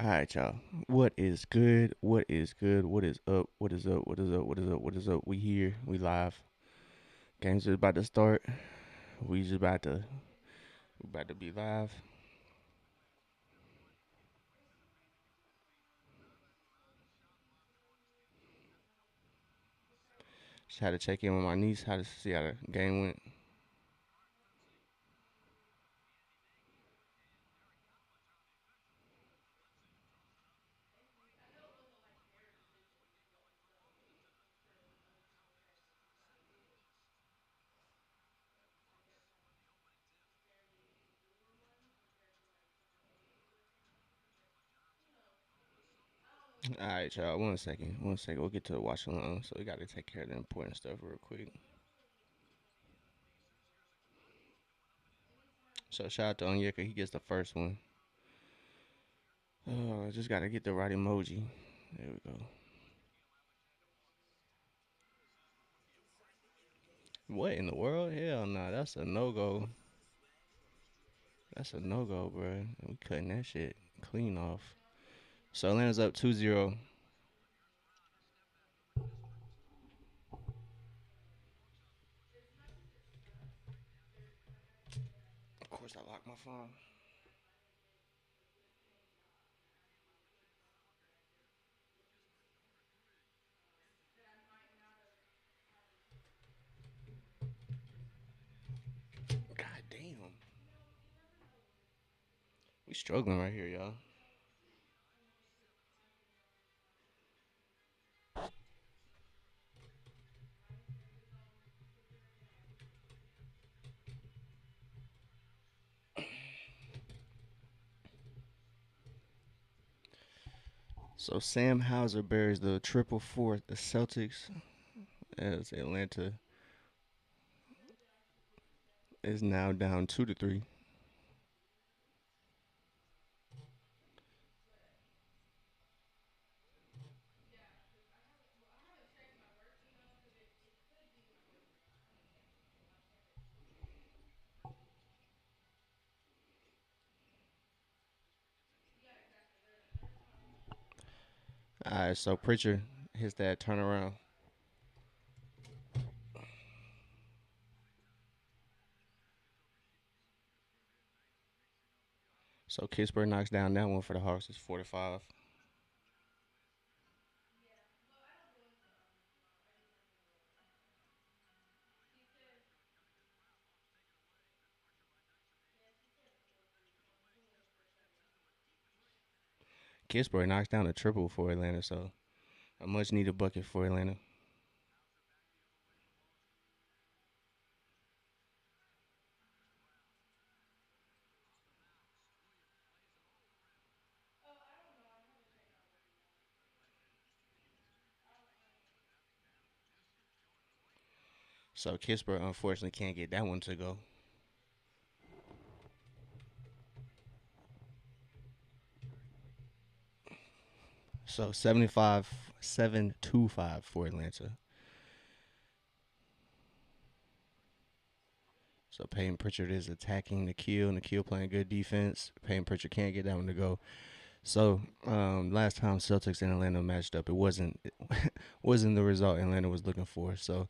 All right, y'all. What is good? What is good? What is up? What is up? What is up? What is up? What is up? We here. We live. Game's just about to start. We about to be live. Just had to check in with my niece. How to see how the game went. All right, y'all. One second. One second. We'll get to the watch along. So we got to take care of the important stuff real quick. So shout out to Onyeka. He gets the first one. Oh, just got to get the right emoji. There we go. What in the world? Hell nah. That's a no go. That's a no go, bro. We cutting that shit clean off. So Atlanta's up 2-0. Of course, I locked my phone. God damn. We struggling right here, y'all. So Sam Hauser buries the triple fourth. The Celtics, as Atlanta is now down 2-3. All right, so Pritchard hits that turnaround. So Kingsbury knocks down that one for the Hawks. It's 4-5. Kingsbury knocks down a triple for Atlanta, so a much needed bucket for Atlanta. So Kingsbury unfortunately can't get that one to go. So 75-7-2-5 for Atlanta. So Peyton Pritchard is attacking Nikhil. Nikhil playing good defense. Peyton Pritchard can't get that one to go. So last time Celtics and Atlanta matched up, it wasn't the result Atlanta was looking for. So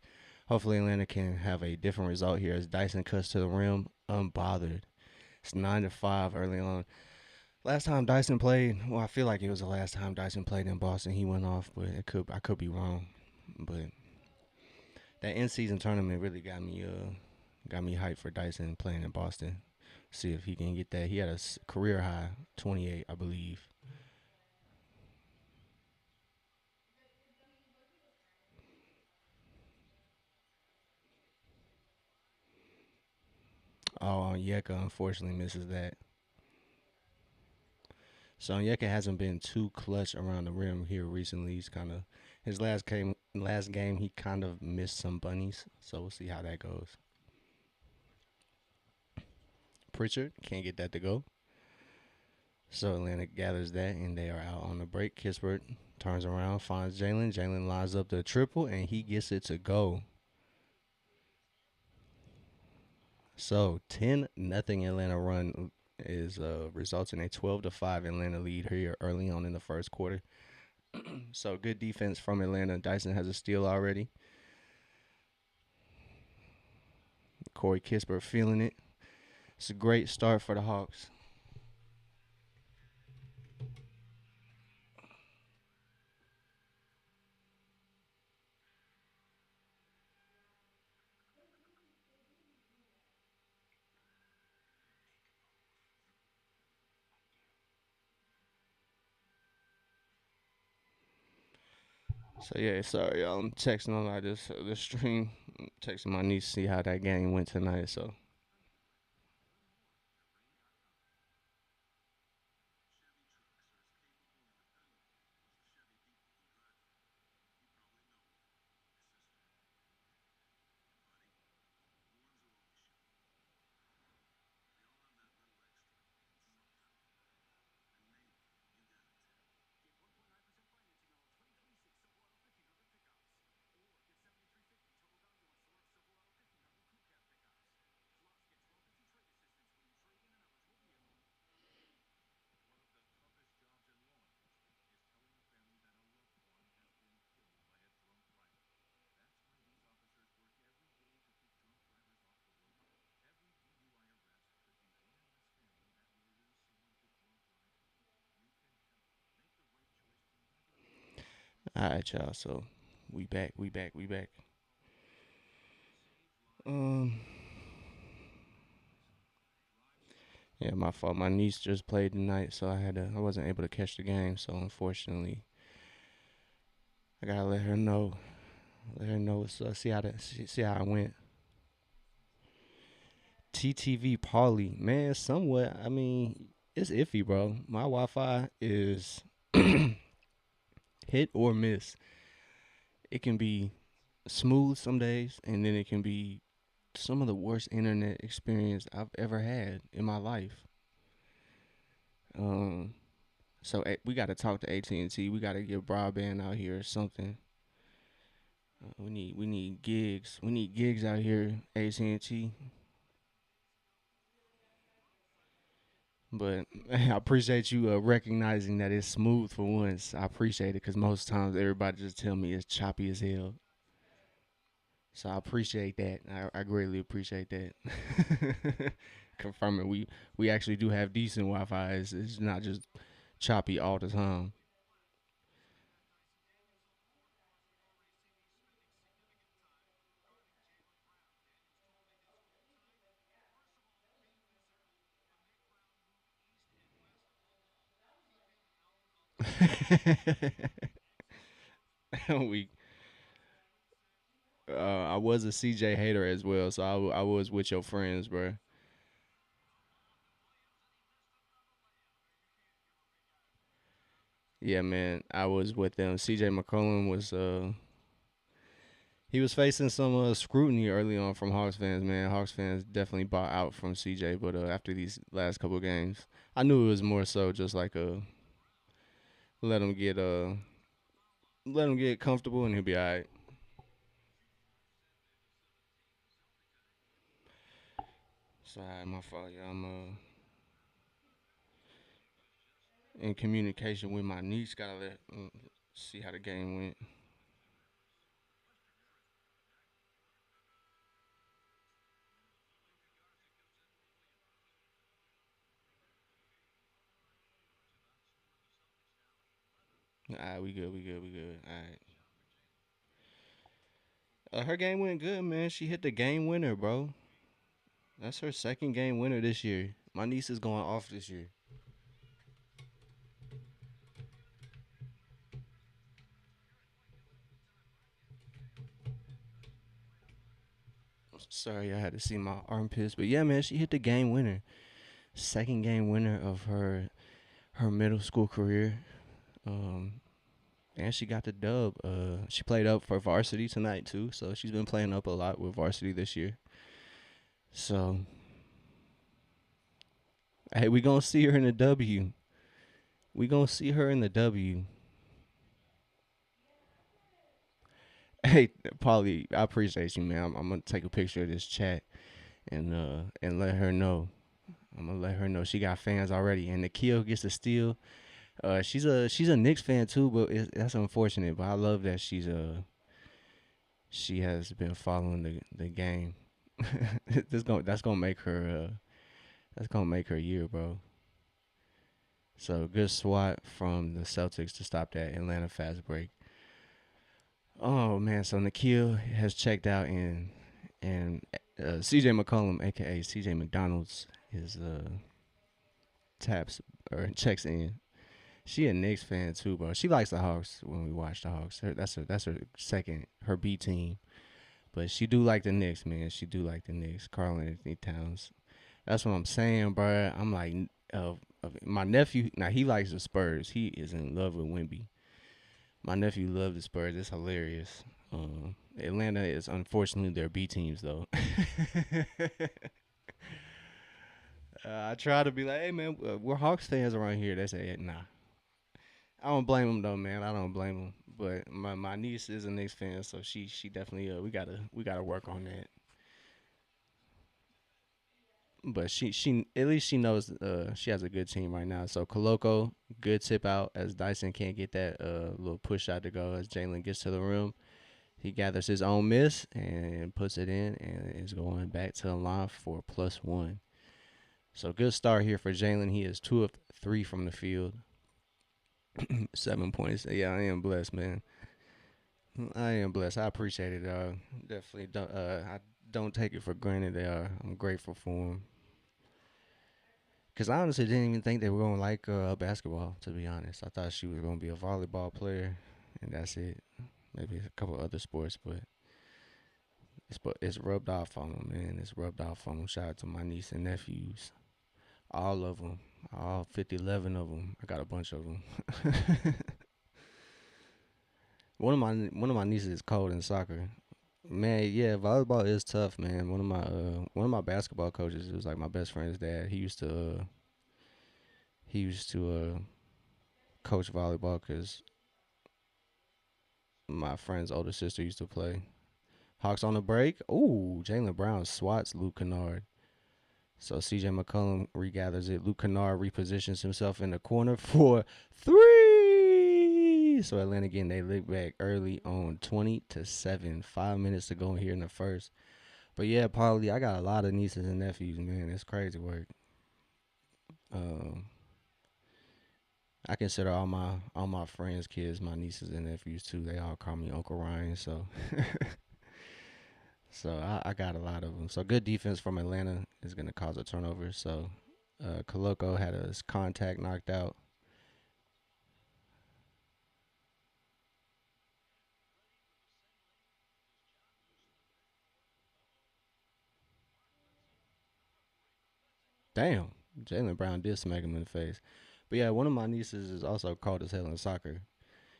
hopefully Atlanta can have a different result here as Dyson cuts to the rim unbothered. It's 9-5 early on. Last time Dyson played, well, I feel like it was the last time Dyson played in Boston. He went off, but I could be wrong. But that in season tournament really got me hyped for Dyson playing in Boston. See if he can get that. He had a career high 28, I believe. Oh, Yeka unfortunately misses that. So Yeka hasn't been too clutch around the rim here recently. He's kind of his last game he kind of missed some bunnies. So we'll see how that goes. Pritchard can't get that to go. So Atlanta gathers that and they are out on the break. Kispert turns around, finds Jalen. Jalen lines up the triple and he gets it to go. So 10 nothing Atlanta run is results in a 12-5 Atlanta lead here early on in the first quarter. So good defense from Atlanta. Dyson has a steal already. Corey Kispert feeling it. It's a great start for the Hawks. So yeah, sorry y'all. I'm texting on like this stream. I'm texting my niece to see how that game went tonight. So all right, y'all. So we back. We back. We back. Um. Yeah, my fault. My niece just played tonight, so I wasn't able to catch the game. So unfortunately, I gotta let her know. Let her know. So see how I went. TTV Pauly, man, somewhat. I mean, it's iffy, bro. My Wi-Fi is hit or miss. It can be smooth some days, and then it can be some of the worst internet experience I've ever had in my life. Um, so we got to talk to AT&T. We got to get broadband out here or something. We need gigs. We need gigs out here. AT&T. But I appreciate you recognizing that it's smooth for once. I appreciate it because most times everybody just tell me it's choppy as hell. So I appreciate that. I greatly appreciate that. Confirming we actually do have decent Wi-Fi. It's not just choppy all the time. we I was a CJ hater as well, so I was with your friends, bro. Yeah, man, I was with them. CJ McCollum was he was facing some scrutiny early on from Hawks fans. Man, Hawks fans definitely bought out from CJ, but after these last couple of games, I knew it was more so just like let him get let him get comfortable and he'll be all right. So my fault, yeah. I'm in communication with my niece. Gotta see how the game went. All right, we good, we good, we good. All right. Her game went good, man. She hit the game winner, bro. That's her second game winner this year. My niece is going off this year. Sorry, I had to see my armpits, but yeah, man, she hit the game winner. Second game winner of her middle school career. Um, and she got the dub. She played up for varsity tonight too, so she's been playing up a lot with varsity this year. So, hey, we gonna see her in the W. We gonna see her in the W. Hey, Polly, I appreciate you, man. I'm gonna take a picture of this chat and let her know. I'm gonna let her know she got fans already. And Nikhil gets a steal. She's a Knicks fan too, but that's unfortunate. But I love that she has been following the game. That's gonna make her that's gonna make her year, bro. So good swat from the Celtics to stop that Atlanta fast break. Oh man, so Nikhil has checked out and CJ McCollum, aka CJ McDonald's, is taps or checks in. She a Knicks fan too, bro. She likes the Hawks when we watch the Hawks. That's her second, her B team. But she do like the Knicks, man. She do like the Knicks. Carl Anthony Towns. That's what I'm saying, bro. I'm like, my nephew. Now he likes the Spurs. He is in love with Wimby. My nephew loves the Spurs. It's hilarious. Atlanta is unfortunately their B teams though. I try to be like, hey man, we're Hawks fans around here. They say, nah. I don't blame them though, man. I don't blame them. But my niece is a Knicks fan, so she definitely we gotta work on that. But she at least she knows she has a good team right now. So Koloko, good tip out as Dyson can't get that little push shot to go as Jalen gets to the rim. He gathers his own miss and puts it in and is going back to the line for +1. So good start here for Jalen. He is 2 of 3 from the field. 7 points. Yeah, I am blessed, man. I am blessed. I appreciate it, dog. Definitely don't. I don't take it for granted. I'm grateful for him. Cause I honestly didn't even think they were gonna like basketball. To be honest, I thought she was gonna be a volleyball player, and that's it. Maybe a couple other sports, but it's rubbed off on them, man. It's rubbed off on them. Shout out to my niece and nephews, all of them, all 50, 11 of them. I got a bunch of them. One of my nieces is cold in soccer. Man, yeah, volleyball is tough, man. One of my basketball coaches, it was like my best friend's dad. He used to coach volleyball because my friend's older sister used to play. Hawks on the break. Ooh, Jalen Brown swats Luke Kennard. So CJ McCollum regathers it. Luke Kennard repositions himself in the corner for three. So Atlanta again, they look back early on 20-7. 5 minutes to go here in the first. But yeah, Paulie, I got a lot of nieces and nephews, man. It's crazy work. Um, I consider all my friends' kids my nieces and nephews too. They all call me Uncle Ryan. So so I got a lot of them. So good defense from Atlanta is gonna cause a turnover. So Koloko had his contact knocked out. Damn, Jalen Brown did smack him in the face. But yeah, one of my nieces is also cold as hell in soccer.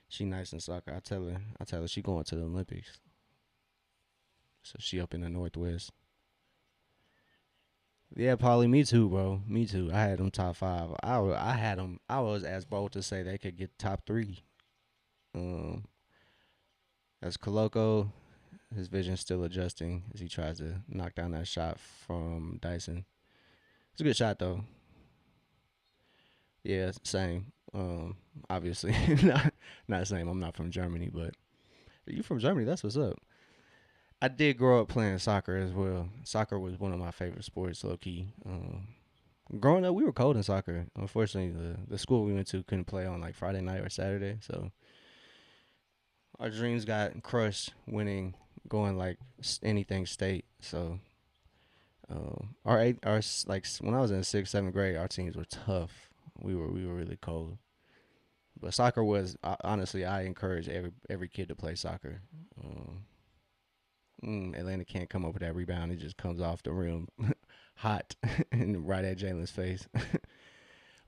She nice in soccer. I tell her she going to the Olympics. So she up in the Northwest. Yeah, Polly, me too, bro. Me too. I had them top five. I had them. I was as bold to say they could get top three. Um, as Koloko, his vision's still adjusting as he tries to knock down that shot from Dyson. It's a good shot though. Yeah, same. Obviously not the same. I'm not from Germany, but you from Germany. That's what's up. I did grow up playing soccer as well. Soccer was one of my favorite sports, low key. Growing up, we were cold in soccer. Unfortunately, the school we went to couldn't play on like Friday night or Saturday, so our dreams got crushed winning, going like anything state. So like when I was in sixth, seventh grade, our teams were tough. We were really cold. But soccer was honestly, I encourage every kid to play soccer. Um, Atlanta can't come up with that rebound. It just comes off the rim hot and right at Jalen's face.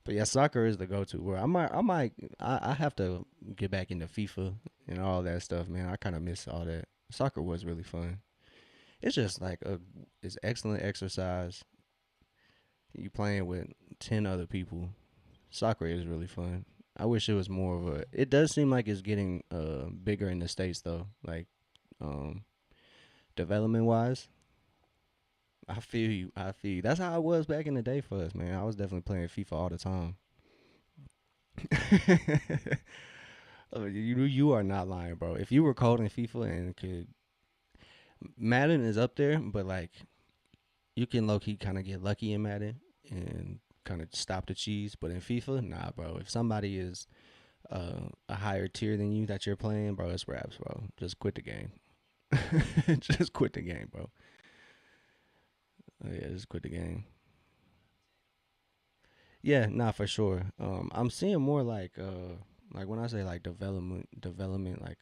But yeah, soccer is the go-to. Where I have to get back into FIFA and all that stuff, man. I kind of miss all that. Soccer was really fun. It's just like it's excellent exercise. You playing with 10 other people. Soccer is really fun. I wish it was more of a. It does seem like it's getting bigger in the states though. Like um, development wise, I feel you. I feel you. That's how it was back in the day for us, man. I was definitely playing FIFA all the time. You are not lying, bro. If you were cold in FIFA and could Madden is up there, but like you can low key kind of get lucky in Madden and kind of stop the cheese. But in FIFA, nah, bro. If somebody is a higher tier than you that you're playing, bro, it's raps, bro. Just quit the game. Just quit the game, bro. Yeah, just quit the game. Yeah, nah, for sure. I'm seeing more like when I say like development, like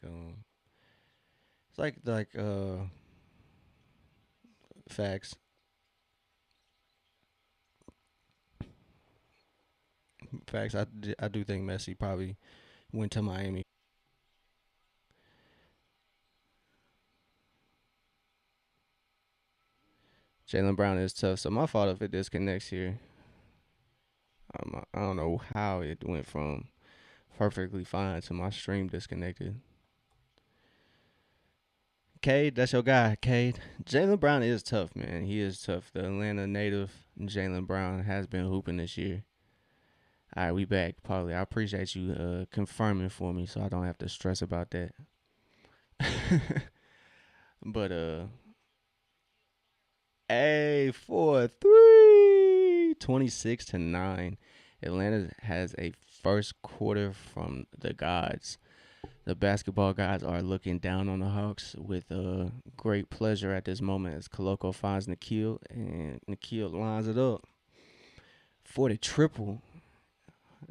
it's like facts, facts. I do think Messi probably went to Miami. Jalen Brown is tough, so my fault if it disconnects here. I don't know how it went from perfectly fine to my stream disconnected. Cade, that's your guy, Cade. Jalen Brown is tough, man. He is tough. The Atlanta native Jalen Brown has been hooping this year. All right, we back, Paulie. I appreciate you confirming for me, so I don't have to stress about that. But a 4-3, 26-9. Atlanta has a first quarter from the gods. The basketball gods are looking down on the Hawks with great pleasure at this moment as Koloko finds Nikhil and Nikhil lines it up for the triple.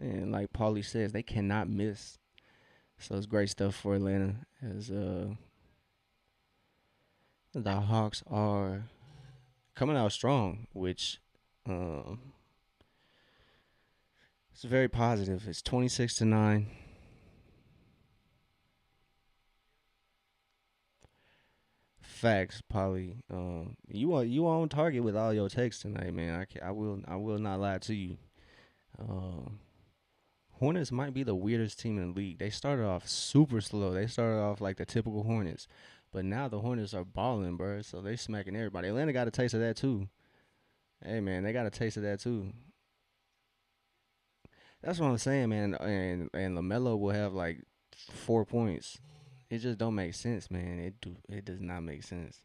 And like Paulie says, they cannot miss. So it's great stuff for Atlanta as the Hawks are coming out strong, which um, it's very positive. It's 26-9. Facts, Polly. You on target with all your takes tonight, man. I will not lie to you. Um, Hornets might be the weirdest team in the league. They started off super slow. They started off like the typical Hornets, but now the Hornets are balling, bro. So they smacking everybody. Atlanta got a taste of that too. Hey, man, they got a taste of that too. That's what I'm saying, man. And Lamelo will have like 4 points. It just don't make sense, man. It does not make sense.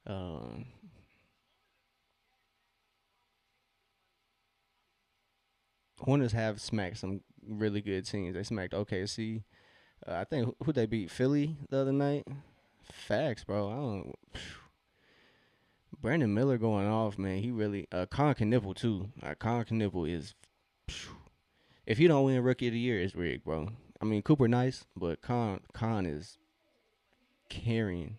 Um, Hornets have smacked some really good teams. They smacked OKC. I think who they beat Philly the other night. Facts, bro. I don't. Brandon Miller going off, man. He really. Con Knipple too. Con Knipple is. If he don't win Rookie of the Year, it's rigged, bro. I mean Cooper nice, but Con is carrying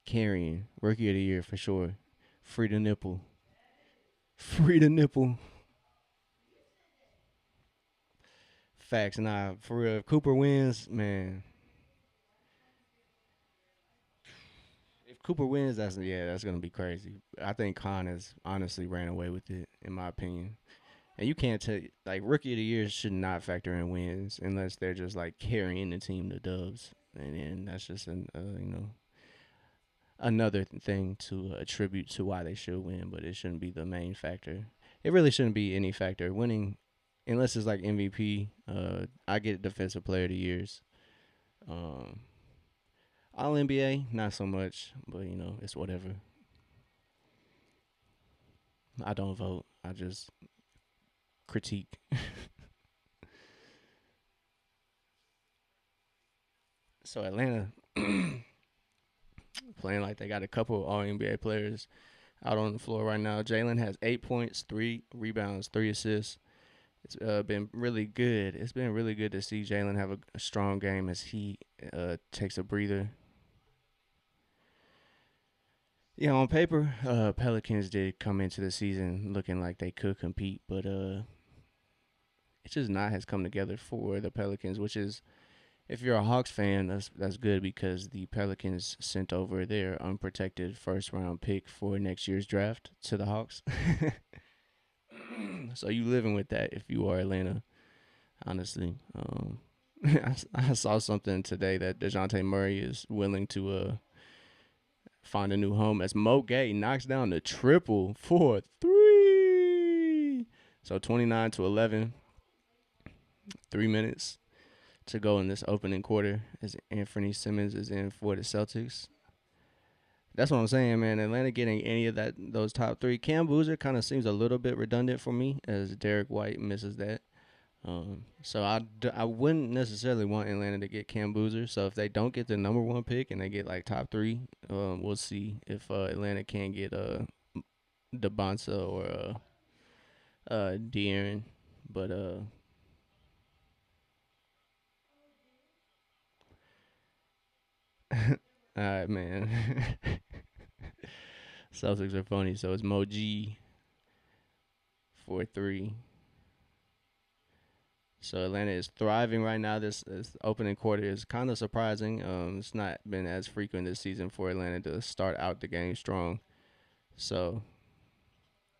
carrying Rookie of the Year for sure. Free the nipple. Free the nipple. Facts, nah, for real. If Cooper wins, man. If Cooper wins, that's gonna be crazy. I think Khan has honestly ran away with it, in my opinion. And you can't tell like Rookie of the Year should not factor in wins unless they're just like carrying the team to dubs, and then that's just an another thing to attribute to why they should win, but it shouldn't be the main factor. It really shouldn't be any factor. Winning, unless it's like MVP, I get Defensive Player of the Years. Um, All NBA, not so much, but it's whatever. I don't vote. I just critique. So Atlanta playing like they got a couple All NBA players out on the floor right now. Jalen has 8 points, 3 rebounds, 3 assists. It's been really good. It's been really good to see Jalen have a strong game as he takes a breather. Yeah, on paper, Pelicans did come into the season looking like they could compete, but it just not has come together for the Pelicans, which is if you're a Hawks fan, that's good because the Pelicans sent over their unprotected first round pick for next year's draft to the Hawks. So you living with that if you are Atlanta, honestly. I saw something today that DeJounte Murray is willing to find a new home as Mo Gay knocks down the triple for three. So 29 to 11, 3 minutes to go in this opening quarter as Anthony Simmons is in for the Celtics. That's what I'm saying, man. Atlanta getting any of those top three. Cam Boozer kind of seems a little bit redundant for me as Derek White misses that. So I wouldn't necessarily want Atlanta to get Cam Boozer. So if they don't get the number one pick and they get like top three, we'll see if Atlanta can get Debonsa or De'Aaron. But all right, man. Celtics are funny. So it's Mo G for three. So Atlanta is thriving right now. This opening quarter is kind of surprising. It's not been as frequent this season for Atlanta to start out the game strong. So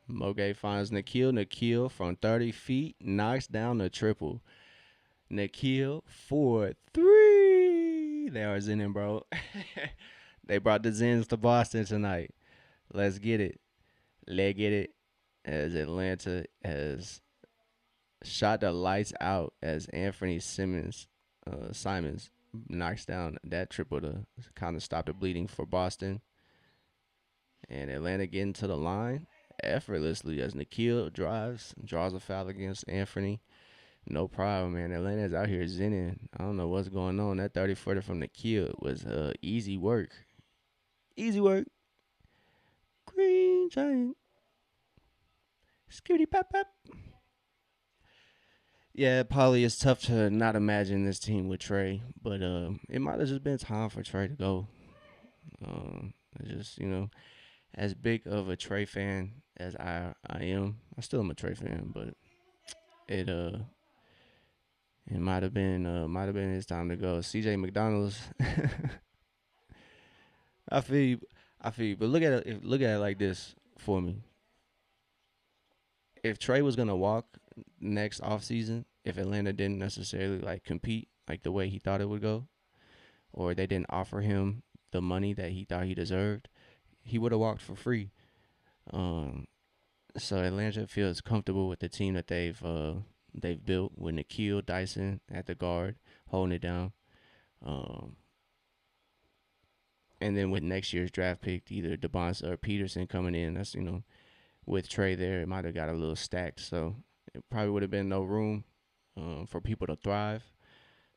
Moge finds Nikhil. Nikhil from 30 feet knocks down the triple. Nikhil for three. They are zenning, bro. They brought the Zens to Boston tonight. Let's get it. Let's get it. As Atlanta has shot the lights out as Anthony Simons knocks down that triple to kind of stop the bleeding for Boston. And Atlanta getting to the line effortlessly as Nikhil draws a foul against Anthony. No problem, man. Atlanta's out here zenning. I don't know what's going on. That 30-footer from Nikhil was easy work. Easy work. Green giant. Skitty pop pop. Yeah, probably it's tough to not imagine this team with Trey, but it might have just been time for Trey to go. Just as big of a Trey fan as I am, I still am a Trey fan, but it it might have been his time to go. C.J. McDonald's, I feel you, I feel you, but look at it like this for me. If Trey was gonna walk next offseason, if Atlanta didn't necessarily like compete like the way he thought it would go, or they didn't offer him the money that he thought he deserved, he would have walked for free. Um, so Atlanta feels comfortable with the team that they've built with Nikhil Dyson at the guard holding it down. Um, and then with next year's draft pick, either DeBonsa or Peterson coming in, that's with Trey there, it might have got a little stacked. So it probably would have been no room for people to thrive.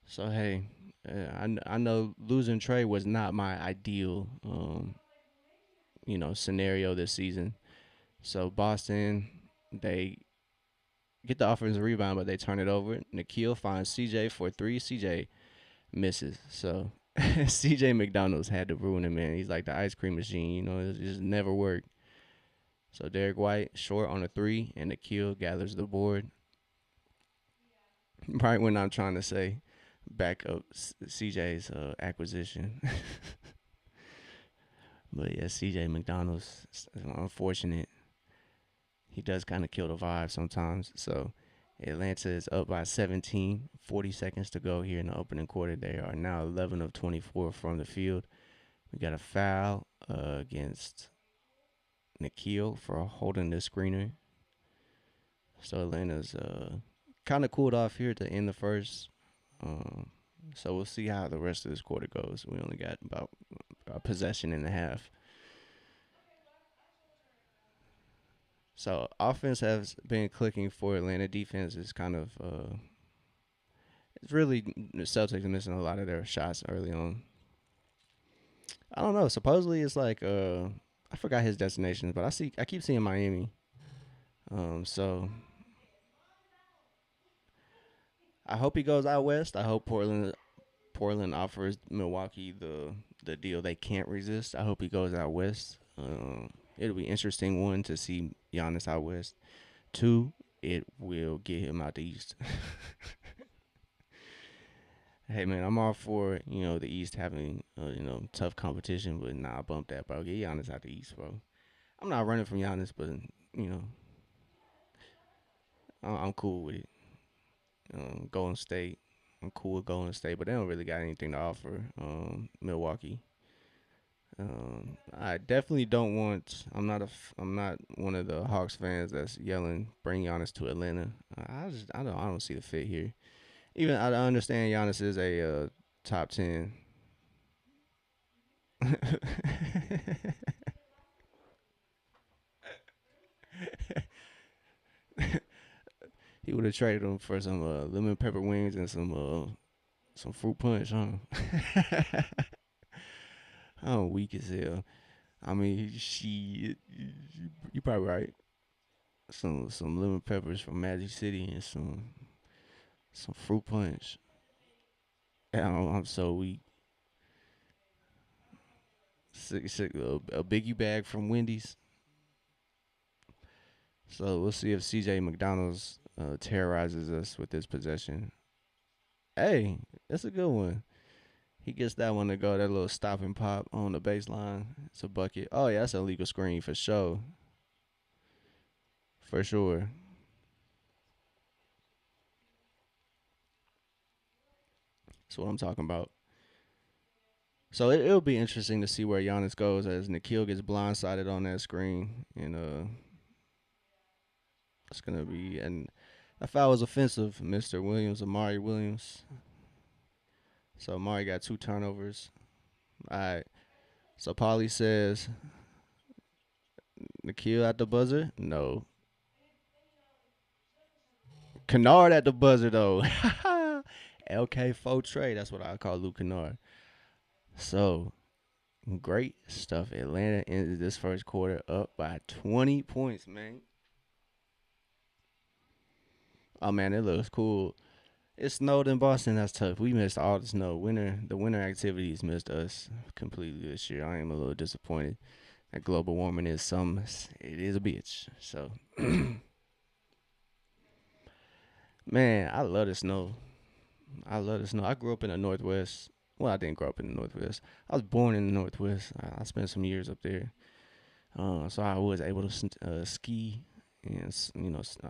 So hey, I know losing Trey was not my ideal scenario this season. So Boston, they get the offensive rebound, but they turn it over. Nikhil finds CJ for three. CJ misses. So CJ McDonald's had to ruin it, man. He's like the ice cream machine. It just never worked. So Derek White short on a three, and Nikhil gathers the board. Right when I'm trying to say back up CJ's acquisition. But yeah, CJ McDonald's, unfortunate. He does kind of kill the vibe sometimes. So Atlanta is up by 17, 40 seconds to go here in the opening quarter. They are now 11 of 24 from the field. We got a foul against Nikhil for holding the screener. So Atlanta's kind of cooled off here to end the first. Um, so we'll see how the rest of this quarter goes. We only got about a possession and a half. So offense has been clicking for Atlanta. Defense is kind of it's really the Celtics are missing a lot of their shots early on. I don't know. Supposedly it's like I forgot his destinations, but I keep seeing Miami. So I hope he goes out west. I hope Portland offers Milwaukee the deal they can't resist. I hope he goes out west. It'll be interesting, one, to see Giannis out west. Two, it will get him out the East. Hey man, I'm all for the East having tough competition, but nah, bump that, bro. Get Giannis out the East, bro. I'm not running from Giannis, but you know I'm cool with it. Golden State, I'm cool with Golden State, but they don't really got anything to offer. Milwaukee, I definitely don't want. I'm not one of the Hawks fans that's yelling, "Bring Giannis to Atlanta." I don't see the fit here. Even I understand Giannis is a top 10. He would have traded him for some lemon pepper wings and some fruit punch, huh? I'm weak as hell. I mean, you probably right. Some lemon peppers from Magic City and some fruit punch. I'm so weak. A biggie bag from Wendy's. So we'll see if CJ McDonald's terrorizes us with this possession. Hey, that's a good one. He gets that one to go. That little stop and pop on the baseline. It's a bucket. Oh yeah, that's a legal screen for sure. For sure. That's what I'm talking about. So it'll be interesting to see where Giannis goes as Nikhil gets blindsided on that screen, and it's gonna be and that foul was offensive, Mr. Williams, Amari Williams. So Amari got two turnovers. All right. So Paulie says Nikhil at the buzzer. No, Kennard at the buzzer though. LK4 trade. That's what I call Luke Kennard. So great stuff. Atlanta ended this first quarter up by 20 points, man. Oh man, it looks cool. It snowed in Boston. That's tough. We missed all the snow. The winter activities missed us completely this year. I am a little disappointed. That global warming is it is a bitch. So, man, I love the snow. I love the snow. I grew up in the Northwest. Well, I didn't grow up in the Northwest. I was born in the Northwest. I spent some years up there. So I was able to ski and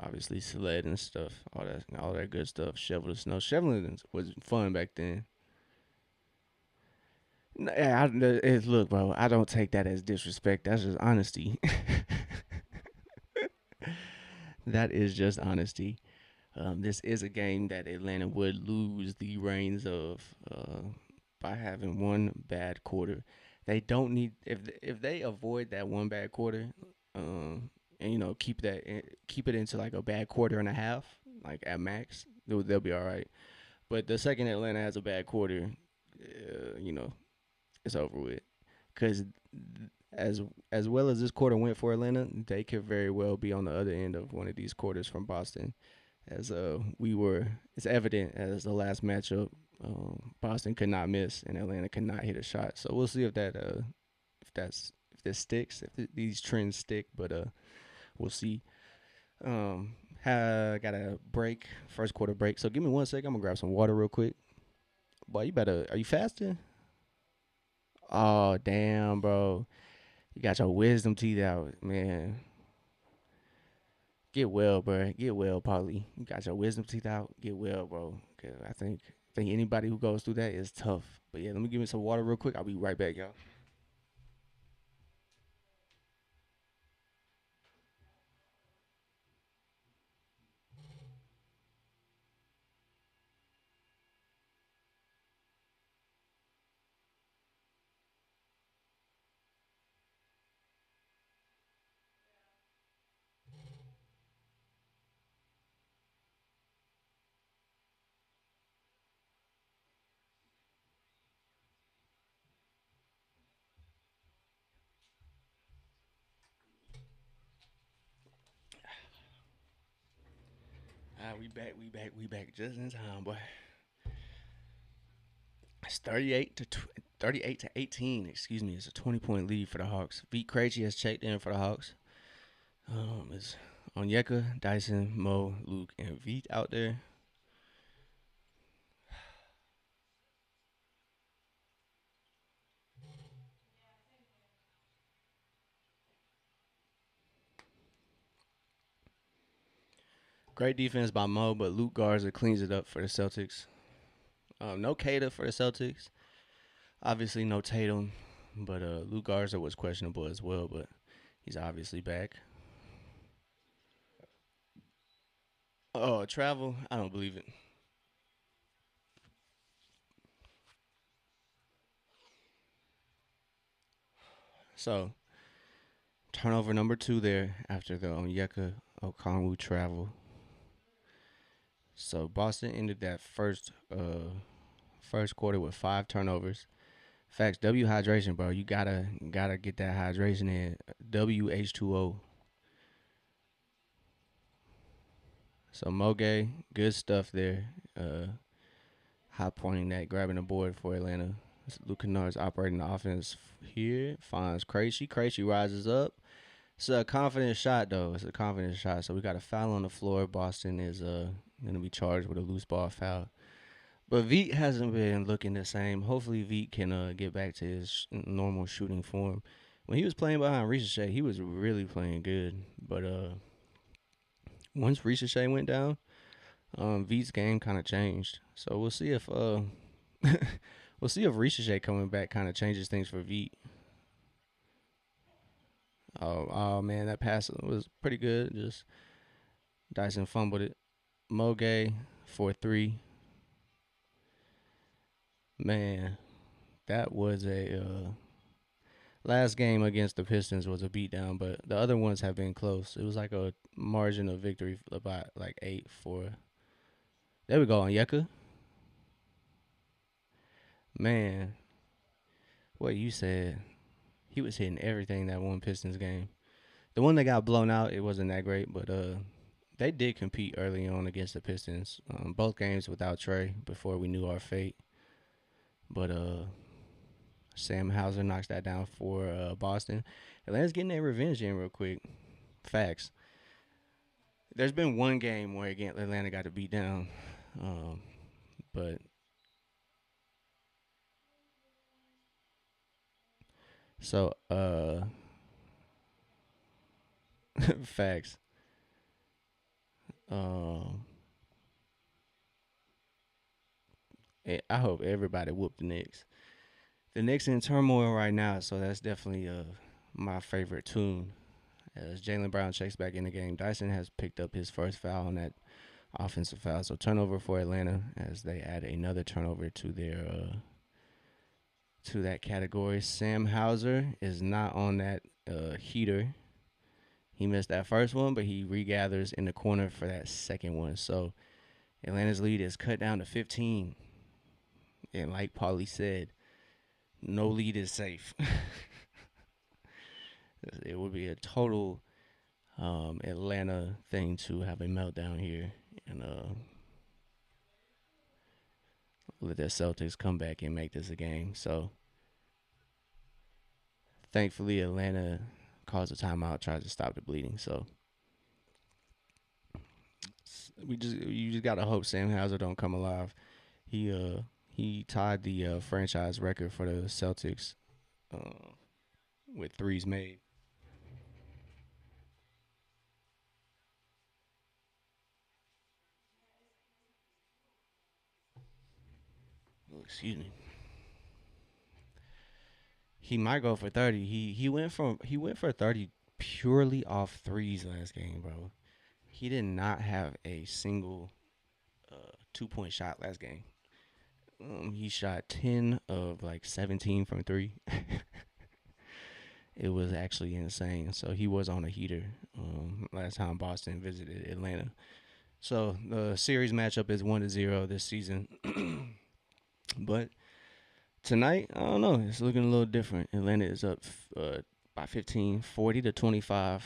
obviously sled and stuff, all that good stuff. Shovel the snow. Shoveling was fun back then. Yeah, look, bro. I don't take that as disrespect. That's just honesty. That is just honesty. This is a game that Atlanta would lose the reins of by having one bad quarter. They don't need if they avoid that one bad quarter, and keep it into like a bad quarter and a half, like at max, they'll be all right. But the second Atlanta has a bad quarter, you know, it's over with. Because as as well as this quarter went for Atlanta, they could very well be on the other end of one of these quarters from Boston. As it's evident as the last matchup, Boston could not miss and Atlanta could not hit a shot. So we'll see if this sticks, if these trends stick. But we'll see. Got a break, first quarter break. So give me 1 second. I'm gonna grab some water real quick. Boy, you better. Are you fasting? Oh damn, bro. You got your wisdom teeth out, man. Get well, bro. Get well, Polly. You got your wisdom teeth out. Get well, bro. 'Cause I think anybody who goes through that is tough. But yeah, let me give me some water real quick. I'll be right back, y'all. All right, we back. We back. We back just in time, boy. It's 38 to 18. Excuse me. It's a 20-point lead for the Hawks. Pete Krejci has checked in for the Hawks. It's Onyeka, Dyson, Mo, Luke, and Veet out there. Great defense by Mo, but Luke Garza cleans it up for the Celtics. No Kata for the Celtics. Obviously, no Tatum. But Luke Garza was questionable as well, but he's obviously back. Oh, travel? I don't believe it. So turnover number two there after the Onyeka Okongwu travel. So Boston ended that first quarter with 5 turnovers. Facts. W hydration, bro. You gotta get that hydration in. WH2O. So Moge, good stuff there. High pointing that, grabbing the board for Atlanta. Luke Kennard's operating the offense here. Finds Krejci. Krejci rises up. It's a confident shot though. It's a confident shot. So we got a foul on the floor. Boston is gonna be charged with a loose ball foul. But Veet hasn't been looking the same. Hopefully Veet can get back to his normal shooting form. When he was playing behind Ricochet, he was really playing good. But once Ricochet went down, Veet's game kind of changed. So we'll see if we'll see if Ricochet coming back kind of changes things for Veet. Oh man, that pass was pretty good. Just Dyson fumbled it. Moge for three. Man, that was a last game against the Pistons was a beatdown, but the other ones have been close. It was like a margin of victory about like 8-4. There we go on Yeka. Man, what you said, he was hitting everything that one Pistons game. The one that got blown out, it wasn't that great, but they did compete early on against the Pistons. Both games without Trey before we knew our fate. But Sam Hauser knocks that down for Boston. Atlanta's getting their revenge in real quick. Facts. There's been one game where again Atlanta got to beat down, but so facts. Um, I hope everybody whooped the Knicks. The Knicks in turmoil right now, so that's definitely my favorite tune. As Jalen Brown checks back in the game, Dyson has picked up his first foul on that offensive foul. So turnover for Atlanta as they add another turnover to that category. Sam Hauser is not on that heater. He missed that first one, but he regathers in the corner for that second one. So Atlanta's lead is cut down to 15. And like Paulie said, no lead is safe. It would be a total Atlanta thing to have a meltdown here and let the Celtics come back and make this a game. So thankfully, Atlanta calls a timeout, tries to stop the bleeding. So you just gotta hope Sam Hauser don't come alive. He tied the franchise record for the Celtics uh, with threes made. Oh, excuse me. He might go for 30. He went for 30 purely off threes last game, bro. He did not have a single 2 point shot last game. He shot 10 of like 17 from three. It was actually insane. So he was on a heater last time Boston visited Atlanta. So the series matchup is 1-0 this season. But tonight, I don't know. It's looking a little different. Atlanta is up by 15, 40-25.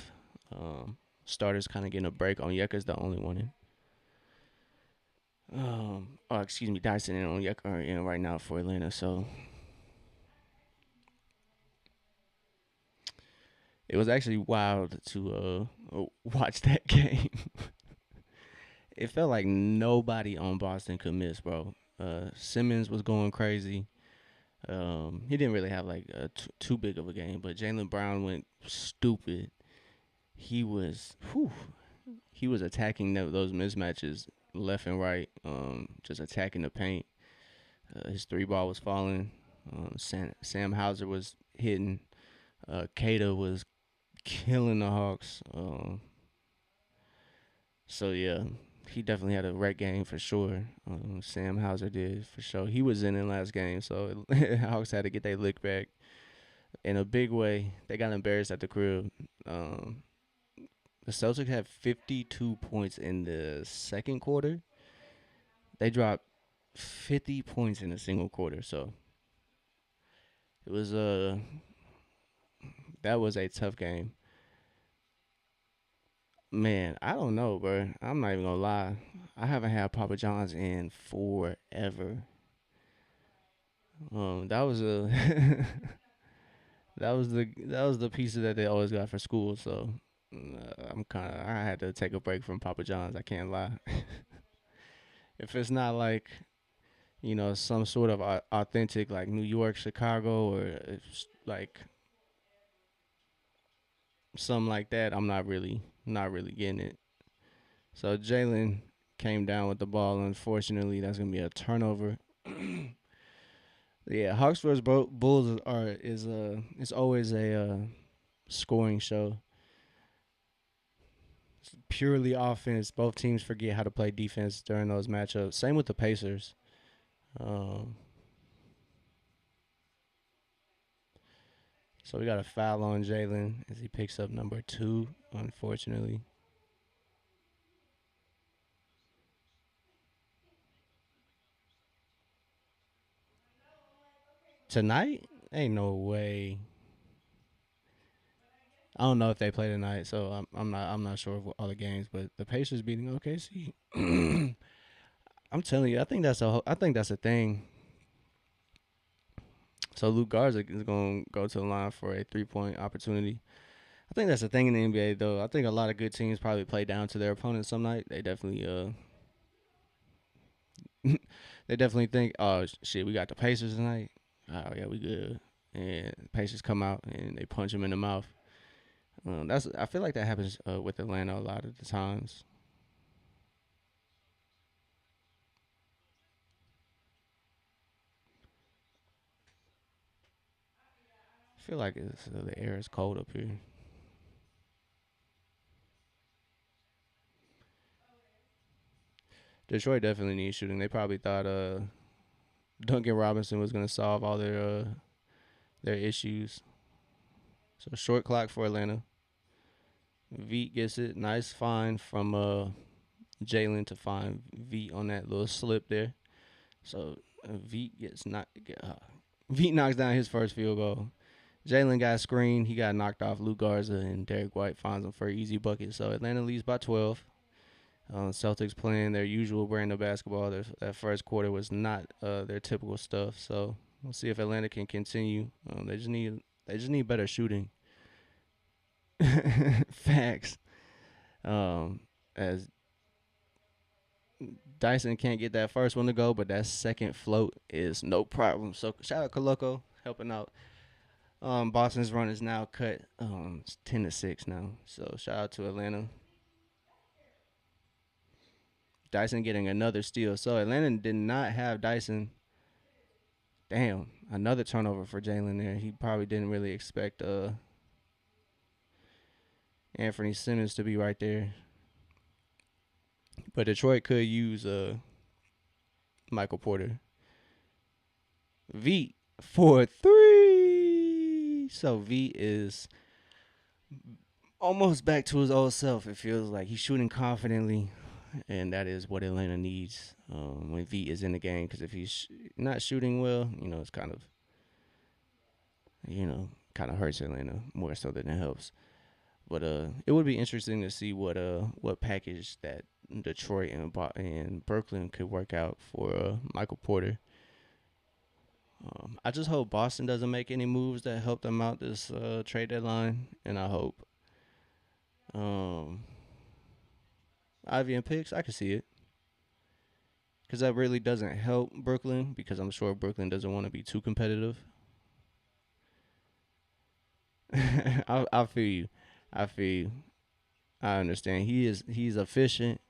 Starters kind of getting a break. Onyeka's the only one in. Excuse me, Dyson and Onyeka are in right now for Atlanta. So it was actually wild to watch that game. It felt like nobody on Boston could miss, bro. Simmons was going crazy. He didn't really have like too big of a game, but Jalen Brown went stupid. He was attacking those mismatches left and right, just attacking the paint. His three ball was falling. Sam Hauser was hitting. Kata was killing the Hawks. So yeah, he definitely had a wreck game for sure. Sam Hauser did for sure. He was in last game, so Hawks had to get their lick back in a big way. They got embarrassed at the crib. Um, the Celtics had 52 points in the second quarter. They dropped 50 points in a single quarter. So it was that was a tough game. Man, I don't know, bro. I'm not even gonna lie. I haven't had Papa John's in forever. That was a that was the pizza that they always got for school. So I had to take a break from Papa John's. I can't lie. If it's not like some sort of authentic like New York, Chicago, or it's like something like that, I'm not really getting it. So Jalen came down with the ball. Unfortunately, that's gonna be a turnover. Yeah, Hawks vs. Bulls it's always a scoring show. It's purely offense. Both teams forget how to play defense during those matchups. Same with the Pacers. Um, so we got a foul on Jalen as he picks up number two. Unfortunately, tonight ain't no way. I don't know if they play tonight, so I'm not sure of all the games. But the Pacers beating OKC. I'm telling you, I think that's a thing. So Luke Garza is going to go to the line for a 3-point opportunity. I think that's the thing in the NBA, though. I think a lot of good teams probably play down to their opponents some night. They definitely think, oh shit, we got the Pacers tonight. Oh yeah, we good. And Pacers come out and they punch them in the mouth. That's I feel like that happens with Atlanta a lot of the times. I feel like the air is cold up here. Detroit definitely needs shooting. They probably thought Duncan Robinson was gonna solve all their issues. So short clock for Atlanta. Veet gets it. Nice find from Jalen to find Veet on that little slip there. So Veet Veet knocks down his first field goal. Jalen got screened. He got knocked off Luke Garza, and Derek White finds him for an easy bucket. So Atlanta leads by 12. Celtics playing their usual brand of basketball. That first quarter was not their typical stuff. So we'll see if Atlanta can continue. They just need better shooting. Facts. Um, as Dyson can't get that first one to go, but that second float is no problem. So shout out Koloko helping out. Boston's run is now cut. It's 10-6 now. So shout out to Atlanta. Dyson getting another steal. So Atlanta did not have Dyson. Damn, another turnover for Jalen there. He probably didn't really expect Anthony Simmons to be right there. But Detroit could use Michael Porter. V for three. So V is almost back to his old self. It feels like he's shooting confidently, and that is what Atlanta needs when V is in the game. Because if he's not shooting well, it's kind of hurts Atlanta more so than it helps. But it would be interesting to see what package that Detroit and Brooklyn could work out for Michael Porter. I just hope Boston doesn't make any moves that help them out this trade deadline, and I hope um, Ivy and picks. I can see it because that really doesn't help Brooklyn because I'm sure Brooklyn doesn't want to be too competitive. I feel you. I feel you. I understand. He's efficient.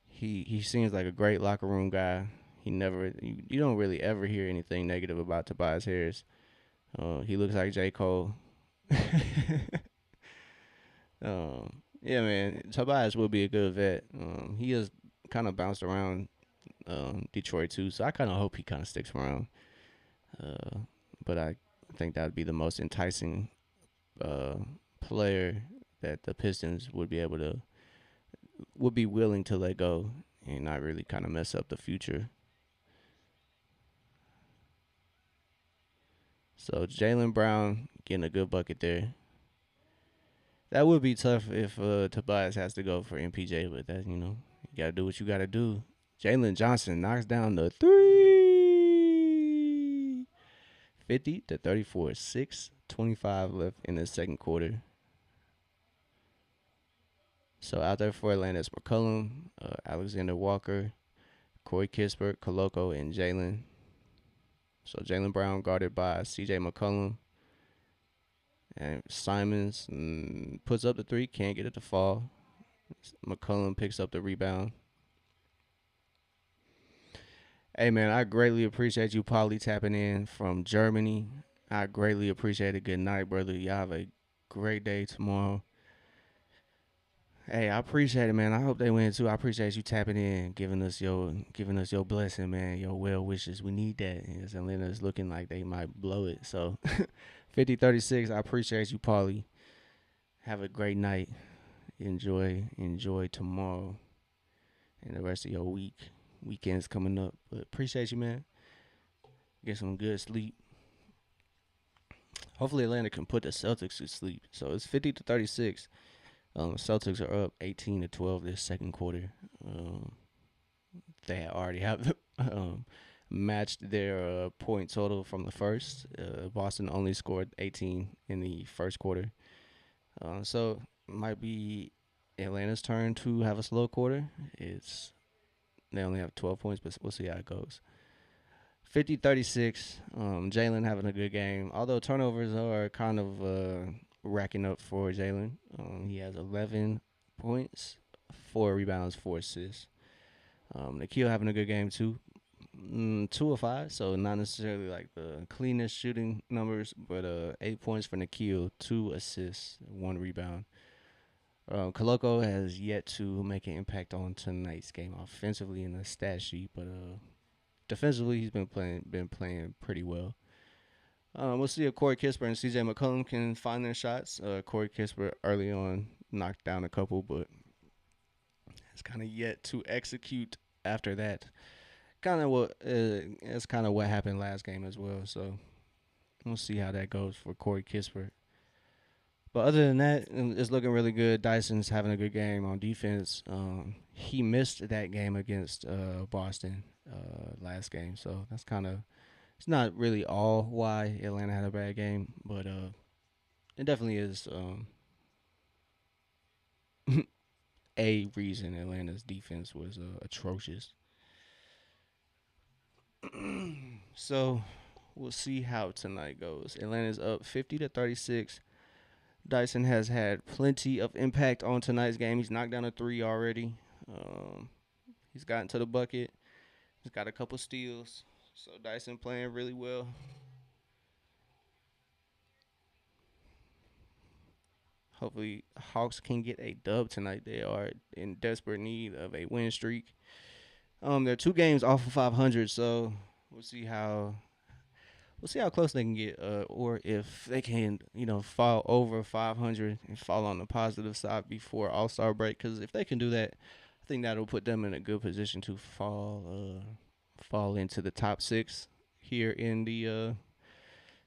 He seems like a great locker room guy. You don't really ever hear anything negative about Tobias Harris. He looks like J. Cole. Yeah, man, Tobias will be a good vet. He has kind of bounced around Detroit too, so I kind of hope he kind of sticks around. Uh, but I think that would be the most enticing uh, player that the Pistons would be willing to let go and not really kind of mess up the future. So Jalen Brown getting a good bucket there. That would be tough if Tobias has to go for MPJ, but that you gotta do what you gotta do. Jalen Johnson knocks down the three. 50-34, 6:25 left in the second quarter. So out there for Atlanta is McCollum, Alexander Walker, Corey Kispert, Koloko, and Jalen. So Jalen Brown guarded by C.J. McCollum. And Simons puts up the three, can't get it to fall. McCollum picks up the rebound. Hey man, I greatly appreciate you, Polly, tapping in from Germany. I greatly appreciate it. Good night, brother. Y'all have a great day tomorrow. Hey, I appreciate it, man. I hope they win too. I appreciate you tapping in, giving us your blessing, man. Your well wishes. We need that. As Atlanta's looking like they might blow it. So 50-36. I appreciate you, Paulie. Have a great night. Enjoy tomorrow and the rest of your week. Weekend's coming up. But appreciate you, man. Get some good sleep. Hopefully Atlanta can put the Celtics to sleep. So it's 50-36. Celtics are up 18-12 this second quarter. They already have matched their point total from the first. Boston only scored 18 in the first quarter. So might be Atlanta's turn to have a slow quarter. They only have 12 points, but we'll see how it goes. 50-36. Jalen having a good game. Although turnovers are kind of racking up for Jalen. He has 11 points, 4 rebounds, 4 assists. Nikhil having a good game too. 2 of 5, so not necessarily like the cleanest shooting numbers, but 8 points for Nikhil, 2 assists, 1 rebound. Koloko has yet to make an impact on tonight's game offensively in the stat sheet, but defensively he's been playing pretty well. We'll see if Corey Kispert and C.J. McCollum can find their shots. Corey Kispert early on knocked down a couple, but has kind of yet to execute after that. It's kind of what happened last game as well. So we'll see how that goes for Corey Kispert. But other than that, it's looking really good. Dyson's having a good game on defense. He missed that game against Boston last game, so that's kind of it's not really all why Atlanta had a bad game, but it definitely is a reason Atlanta's defense was atrocious. So we'll see how tonight goes. Atlanta's up 50-36. Dyson has had plenty of impact on tonight's game. He's knocked down a three already. He's gotten to the bucket. He's got a couple steals. So Dyson playing really well. Hopefully Hawks can get a dub tonight. They are in desperate need of a win streak. They're 2 games off of 500, so we'll see how close they can get, or if they can, fall over 500 and fall on the positive side before All Star break. Because if they can do that, I think that'll put them in a good position to fall into the top 6 here in the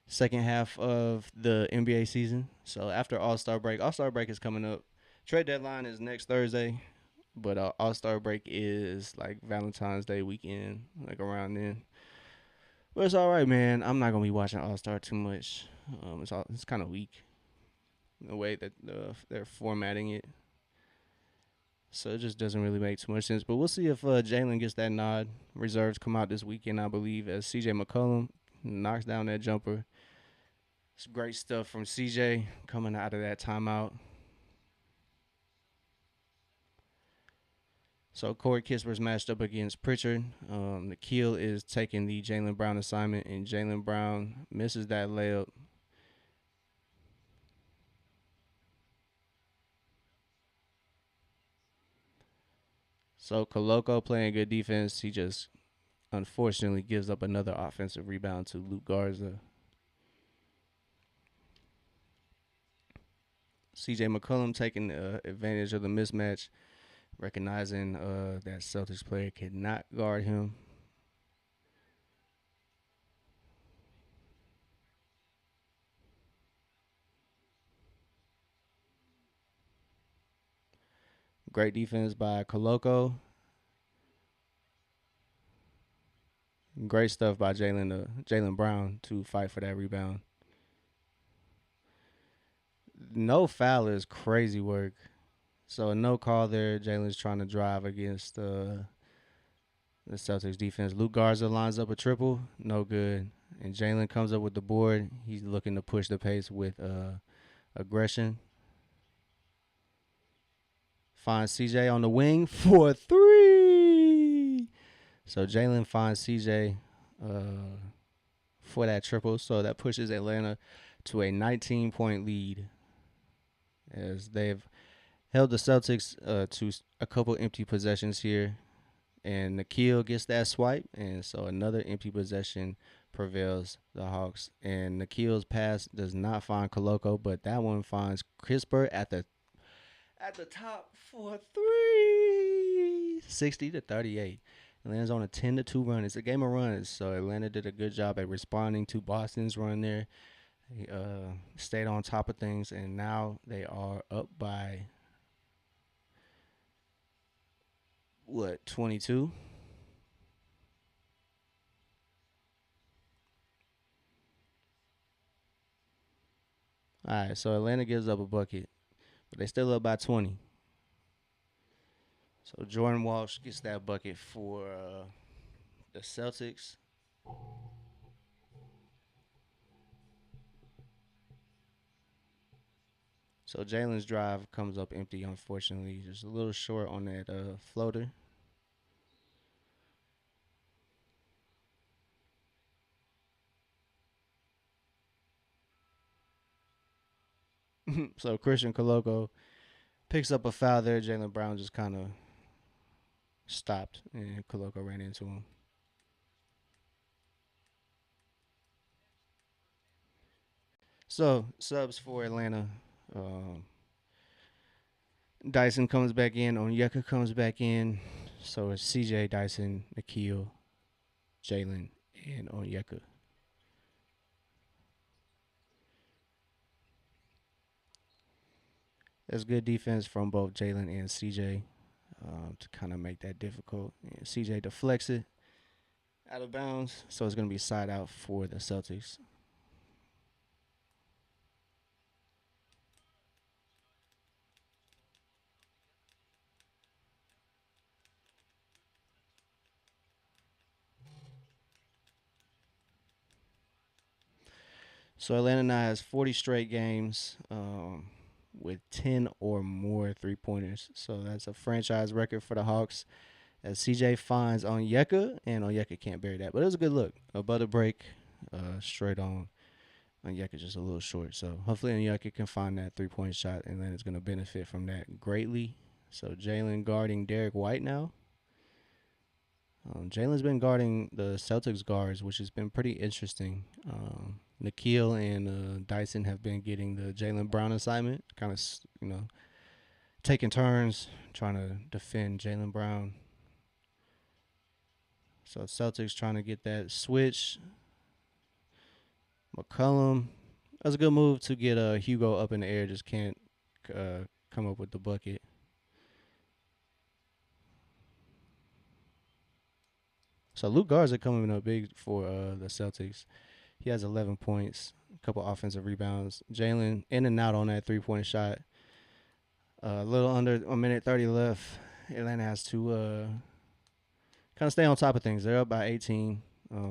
second half of the NBA season. So after All Star break is coming up. Trade deadline is next Thursday, but All Star break is like Valentine's Day weekend, like around then. But it's all right, man. I'm not gonna be watching All Star too much. It's kind of weak the way that they're formatting it, so it just doesn't really make too much sense. But we'll see if Jalen gets that nod. Reserves come out this weekend, I believe, as C.J. McCollum knocks down that jumper. It's great stuff from C.J. coming out of that timeout. So Corey Kisper's matched up against Pritchard. Nikhil is taking the Jalen Brown assignment, and Jalen Brown misses that layup. So Koloko playing good defense. He just unfortunately gives up another offensive rebound to Luke Garza. CJ McCollum taking advantage of the mismatch, recognizing that Celtics player cannot guard him. Great defense by Koloko. Great stuff by Jalen Brown to fight for that rebound. No foul is crazy work. So no call there. Jalen's trying to drive against the Celtics defense. Luke Garza lines up a triple, no good. And Jalen comes up with the board. He's looking to push the pace with aggression. Finds CJ on the wing for three. So Jalen finds CJ for that triple. So that pushes Atlanta to a 19-point lead as they've held the Celtics to a couple empty possessions here. And Nikhil gets that swipe, and so another empty possession prevails the Hawks. And Nikhil's pass does not find Koloko, but that one finds Crisper at the top for three. 60-38. Atlanta's on a 10-2 run. It's a game of runs, so Atlanta did a good job at responding to Boston's run there. They stayed on top of things, and now they are up by what, 22? All right, so Atlanta gives up a bucket, but they still up by 20. So Jordan Walsh gets that bucket for the Celtics. So Jalen's drive comes up empty, unfortunately. Just a little short on that floater. So Christian Koloko picks up a foul there. Jalen Brown just kind of stopped, and Koloko ran into him. So subs for Atlanta. Um, Dyson comes back in. Onyeka comes back in. So it's CJ, Dyson, Nikhil, Jalen, and Onyeka. That's good defense from both Jalen and CJ to kind of make that difficult. And CJ deflects it out of bounds, so it's going to be side out for the Celtics. So Atlanta now has 40 straight games with 10 or more three-pointers. So that's a franchise record for the Hawks. As CJ finds Onyeka, and Onyeka can't bury that. But it was a good look. A butter break, straight on. Onyeka just a little short. So hopefully Onyeka can find that three-point shot, and then it's going to benefit from that greatly. So Jalen guarding Derek White now. Jalen's been guarding the Celtics guards, which has been pretty interesting. Nikhil and Dyson have been getting the Jalen Brown assignment, kind of, taking turns trying to defend Jalen Brown. So Celtics trying to get that switch. McCollum, that's a good move to get Hugo up in the air. Just can't come up with the bucket. So Luke Garza coming up big for the Celtics. He has 11 points, a couple offensive rebounds. Jalen in and out on that three-point shot. A little under a minute 30 left. Atlanta has to kind of stay on top of things. They're up by 18,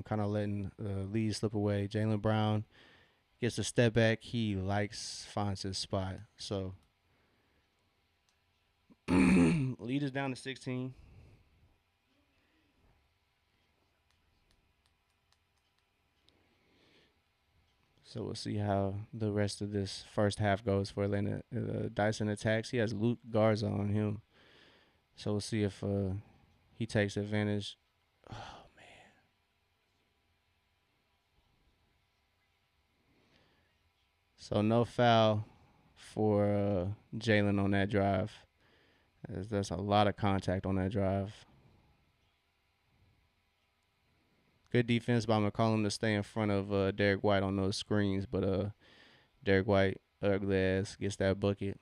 kind of letting the lead slip away. Jalen Brown gets a step back. He finds his spot. So lead is down to 16. So we'll see how the rest of this first half goes for Atlanta. Dyson attacks. He has Luke Garza on him. So we'll see if he takes advantage. Oh man. So no foul for Jalen on that drive. That's a lot of contact on that drive. Good defense by McCollum to stay in front of Derek White on those screens, but Derek White, ugly ass, gets that bucket.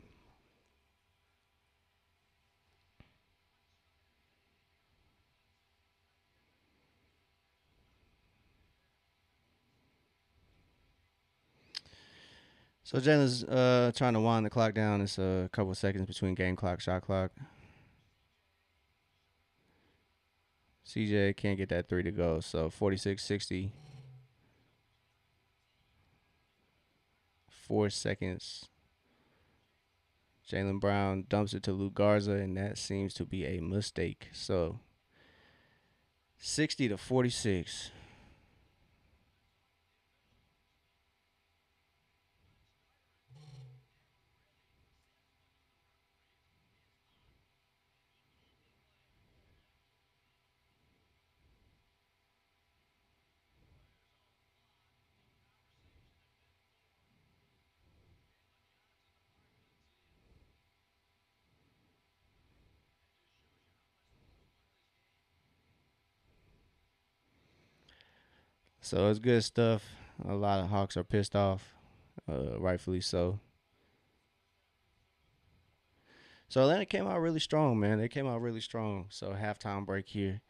So Jalen's trying to wind the clock down. It's a couple of seconds between game clock, shot clock. CJ can't get that three to go. So 46-60, 4 seconds. Jalen Brown dumps it to Luke Garza, and that seems to be a mistake. So 60-46. So it's good stuff. A lot of Hawks are pissed off, rightfully so. So Atlanta came out really strong, man. They came out really strong. So halftime break here.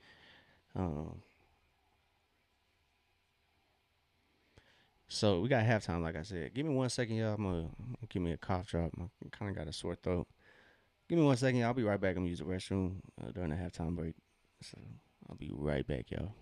Um, so we got halftime, like I said. Give me 1 second, y'all. Give me a cough drop. I kind of got a sore throat. Give me 1 second, y'all. I'll be right back. I'm gonna use the restroom during the halftime break. So I'll be right back, y'all.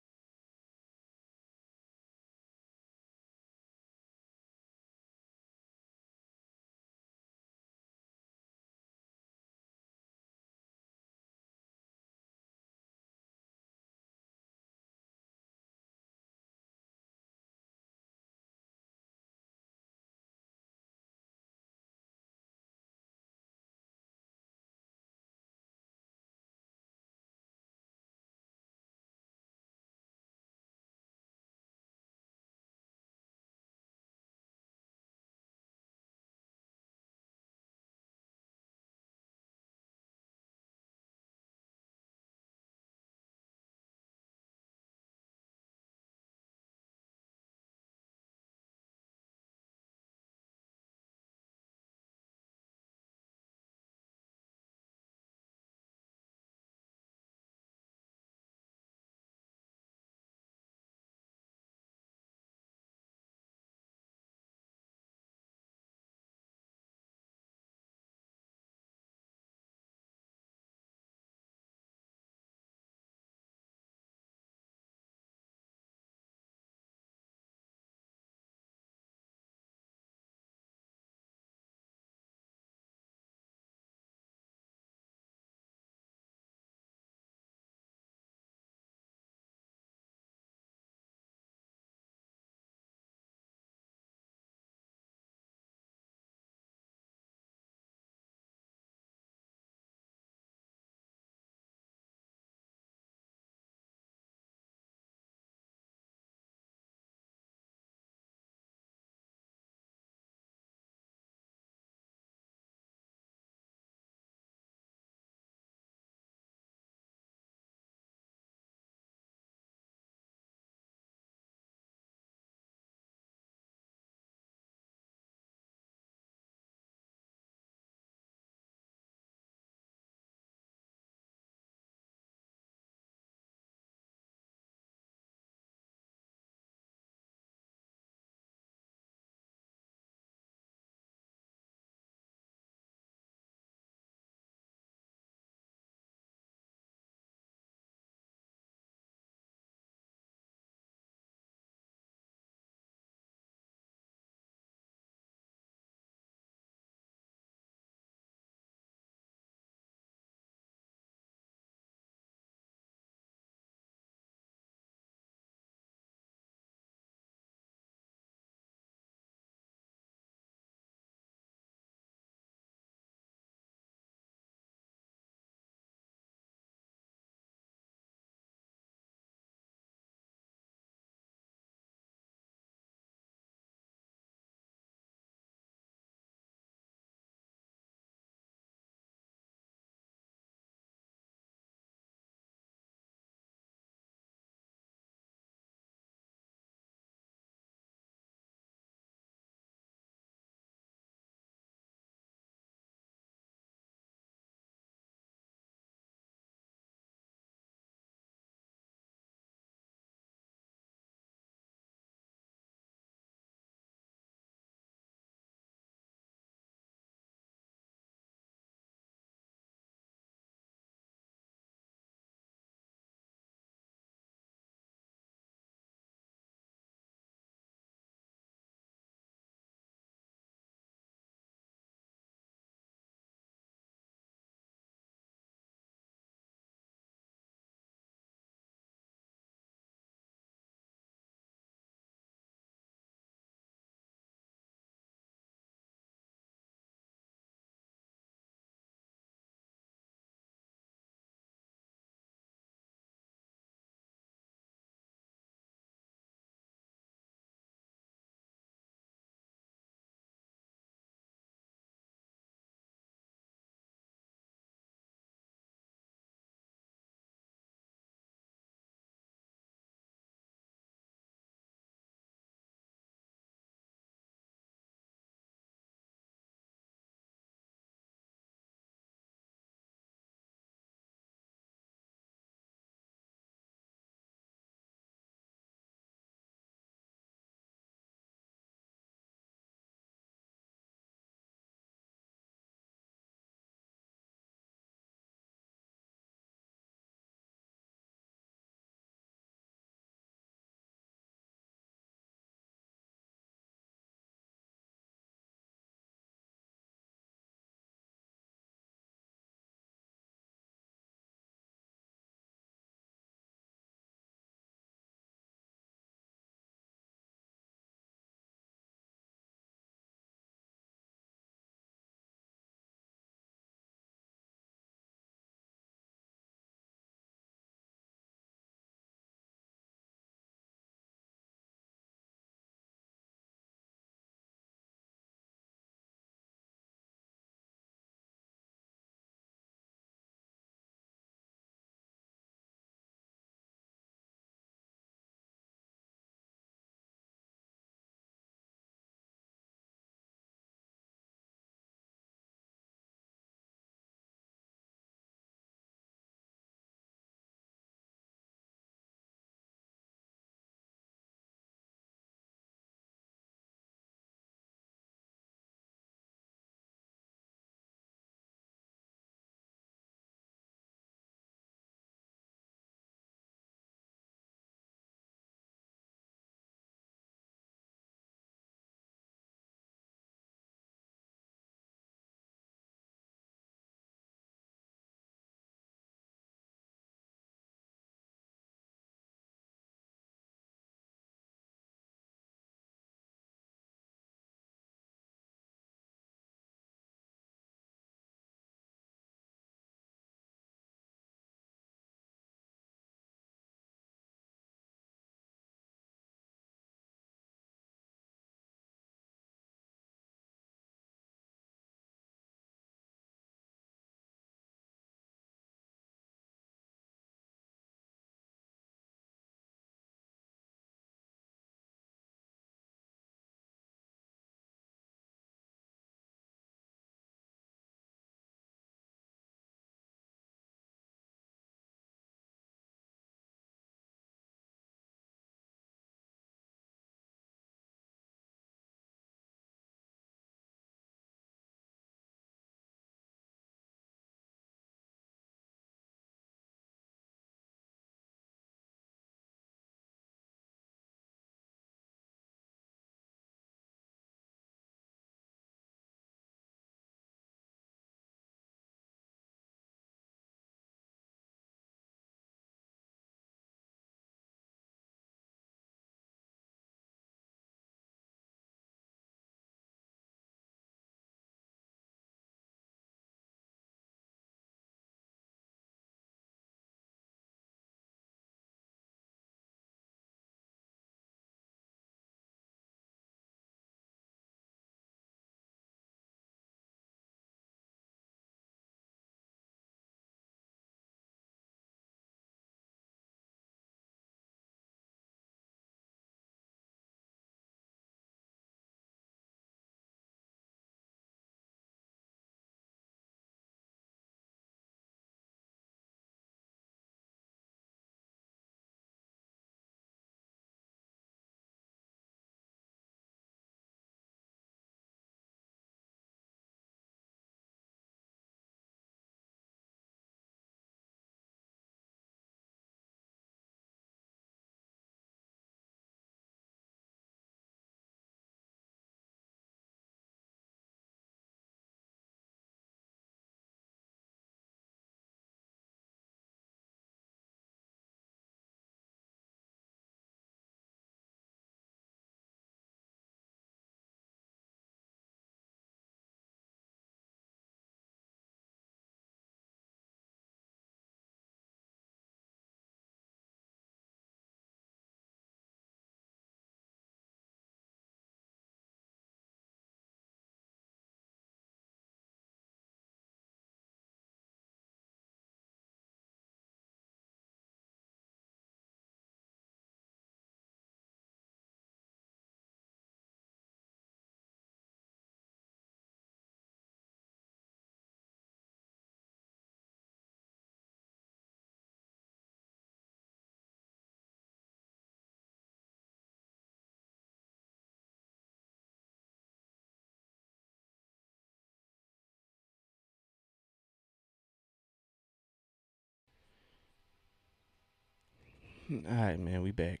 All right, man, we back.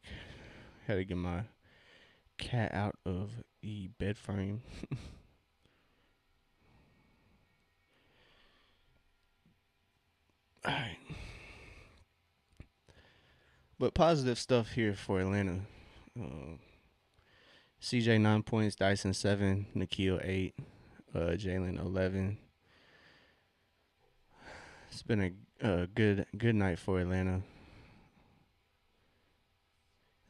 Had to get my cat out of the bed frame. All right, but positive stuff here for Atlanta. Uh, CJ 9 points, Dyson 7, Nikhil 8, Jalen 11. It's been a good night for Atlanta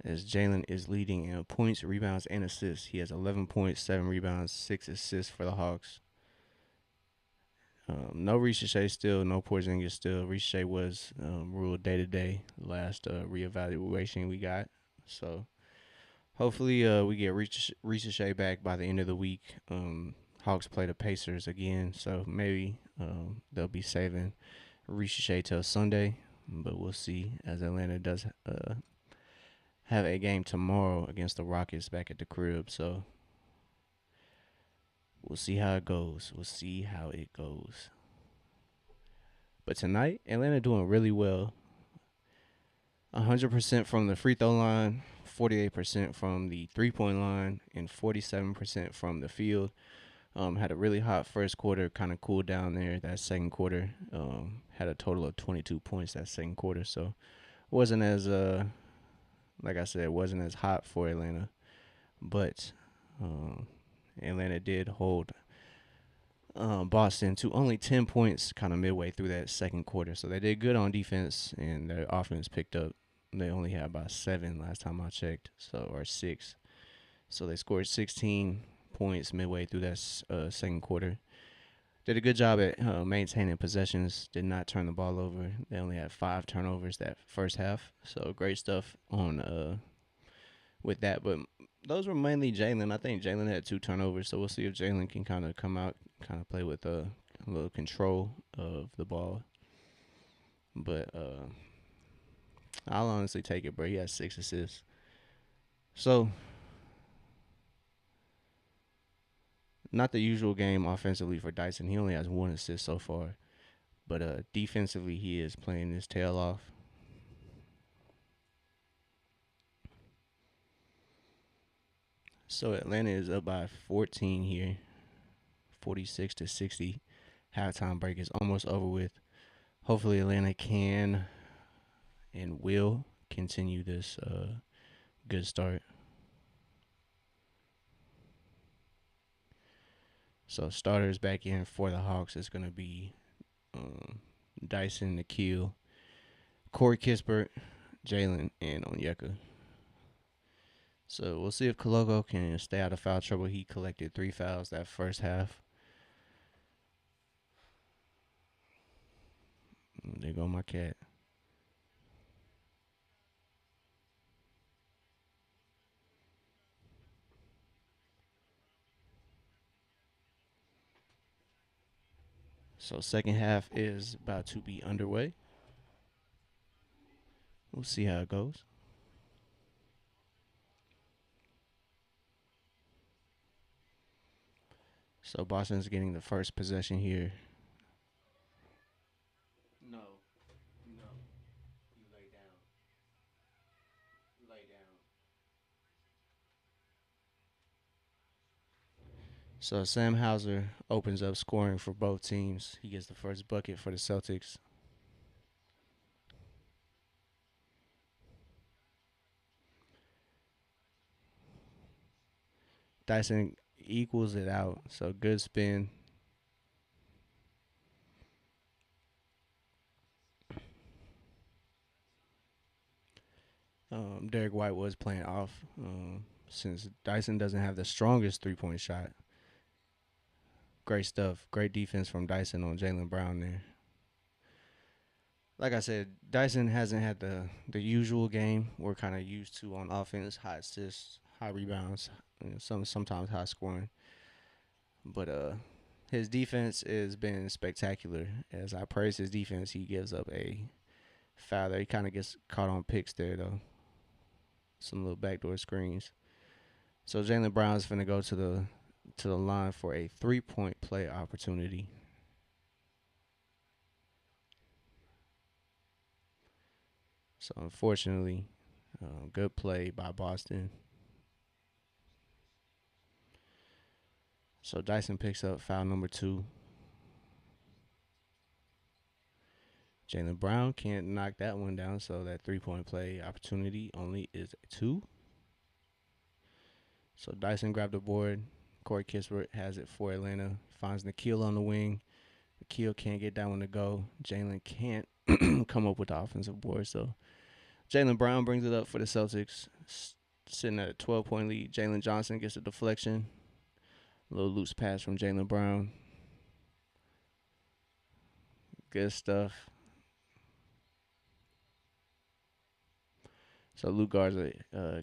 as Jalen is leading in points, rebounds, and assists. He has 11 points, 7 rebounds, 6 assists for the Hawks. No Ricochet still, no Porzingis still. Ricochet was ruled day to day last reevaluation we got. So hopefully we get Ricochet back by the end of the week. Hawks play the Pacers again, so maybe they'll be saving Ricochet till Sunday, but we'll see as Atlanta does have a game tomorrow against the Rockets back at the crib. So we'll see how it goes. We'll see how it goes. But tonight, Atlanta doing really well. 100% from the free throw line, 48% from the 3 point line, and 47% from the field. Had a really hot first quarter, kind of cooled down there. That second quarter, had a total of 22 points that second quarter. So wasn't as like I said, wasn't as hot for Atlanta, but Atlanta did hold Boston to only 10 points kind of midway through that second quarter. So they did good on defense, and their offense picked up. They only had about 7 last time I checked, so or 6. So they scored 16 points midway through that second quarter. Did a good job at maintaining possessions. Did not turn the ball over. They only had 5 turnovers that first half. So great stuff on with that. But those were mainly Jalen. I think Jalen had 2 turnovers. So we'll see if Jalen can kind of come out, kind of play with a little control of the ball. But I'll honestly take it, bro. He has 6 assists. So not the usual game offensively for Dyson. He only has 1 assist so far. But defensively, he is playing his tail off. So Atlanta is up by 14 here, 46-60. Halftime break is almost over with. Hopefully, Atlanta can and will continue this good start. So starters back in for the Hawks is going to be Dyson, Nikhil, Corey Kispert, Jalen, and Onyeka. So we'll see if Coloco can stay out of foul trouble. He collected 3 fouls that first half. There go my cat. So second half is about to be underway. We'll see how it goes. So Boston's getting the first possession here. No, no, you lay down, lay down. So Sam Hauser opens up scoring for both teams. He gets the first bucket for the Celtics. Dyson equals it out. So good spin. Derek White was playing off since Dyson doesn't have the strongest 3 point shot. Great stuff. Great defense from Dyson on Jalen Brown there. Like I said, Dyson hasn't had the usual game we're kind of used to on offense: high assists, high rebounds, sometimes high scoring. But his defense has been spectacular. As I praise his defense, he gives up a foul there. He kind of gets caught on picks there though, some little backdoor screens. So Jalen Brown's finna go to the line for a 3 point play opportunity. So unfortunately, good play by Boston. So Dyson picks up foul number 2. Jaylen Brown can't knock that one down, so that 3-point play opportunity only is 2. So Dyson grabbed the board. Corey Kispert has it for Atlanta. Finds Nikhil on the wing. Nikhil can't get that one to go. Jaylen can't come up with the offensive board. So Jaylen Brown brings it up for the Celtics. Sitting at a 12-point lead. Jalen Johnson gets a deflection. A little loose pass from Jaylen Brown. Good stuff. So Luke Garza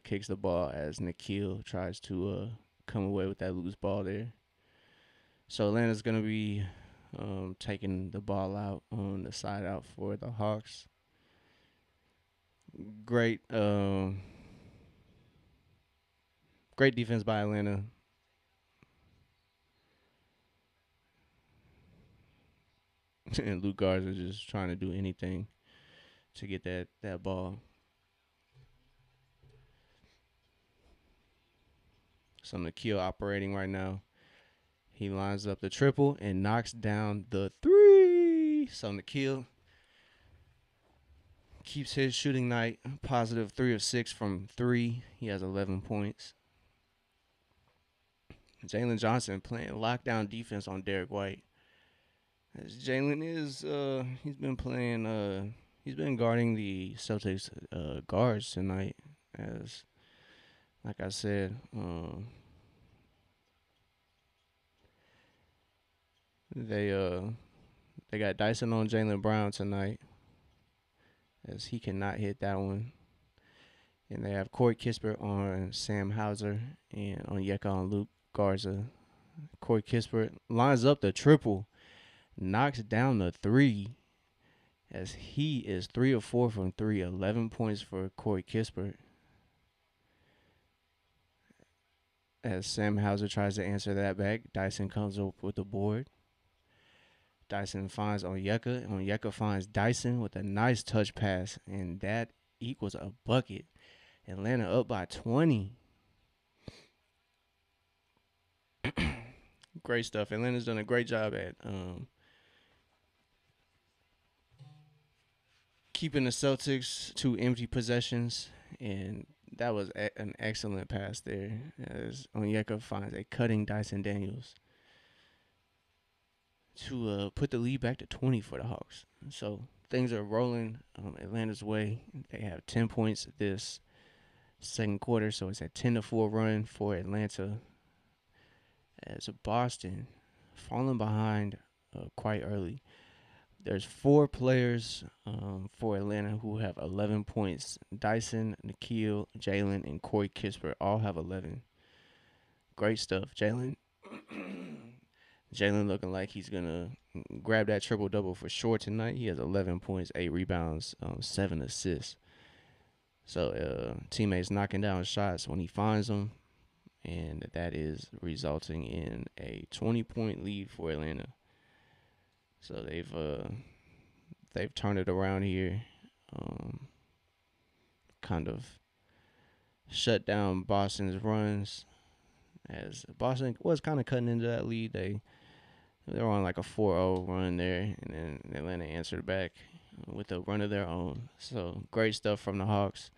kicks the ball as Nikhil tries to come away with that loose ball there. So Atlanta's going to be taking the ball out on the side out for the Hawks. Great, great defense by Atlanta. And Luke Garza just trying to do anything to get that ball. So Nikhil operating right now. He lines up the triple and knocks down the 3. So Nikhil keeps his shooting night positive 3 of 6 from 3. He has 11 points. Jalen Johnson playing lockdown defense on Derek White. As Jalen is, he's been guarding the Celtics guards tonight. As, like I said, they got Dyson on Jaylen Brown tonight, as he cannot hit that one. And they have Corey Kispert on Sam Hauser and on Yeka on Luke Garza. Corey Kispert lines up the triple, knocks down the 3, as he is 3 of 4 from 3, 11 points for Corey Kispert. As Sam Hauser tries to answer that back, Dyson comes up with the board. Dyson finds Onyeka. Onyeka finds Dyson with a nice touch pass, and that equals a bucket. Atlanta up by 20. Great stuff. Atlanta's done a great job at keeping the Celtics to empty possessions, and that was an excellent pass there, as Onyeka finds a cutting Dyson Daniels to put the lead back to 20 for the Hawks. So things are rolling Atlanta's way. They have 10 points this second quarter, so it's a 10-4 run for Atlanta. As Boston falling behind quite early. There's 4 players for Atlanta who have 11 points. Dyson, Nikhil, Jalen, and Corey Kispert all have 11. Great stuff. Jalen looking like he's going to grab that triple-double for sure tonight. He has 11 points, 8 rebounds, 7 assists. So teammates knocking down shots when he finds them, and that is resulting in a 20-point lead for Atlanta. So they've turned it around here, kind of shut down Boston's runs, as Boston was kind of cutting into that lead. They were on like a 4-0 run there, and then Atlanta answered back with a run of their own. So great stuff from the Hawks.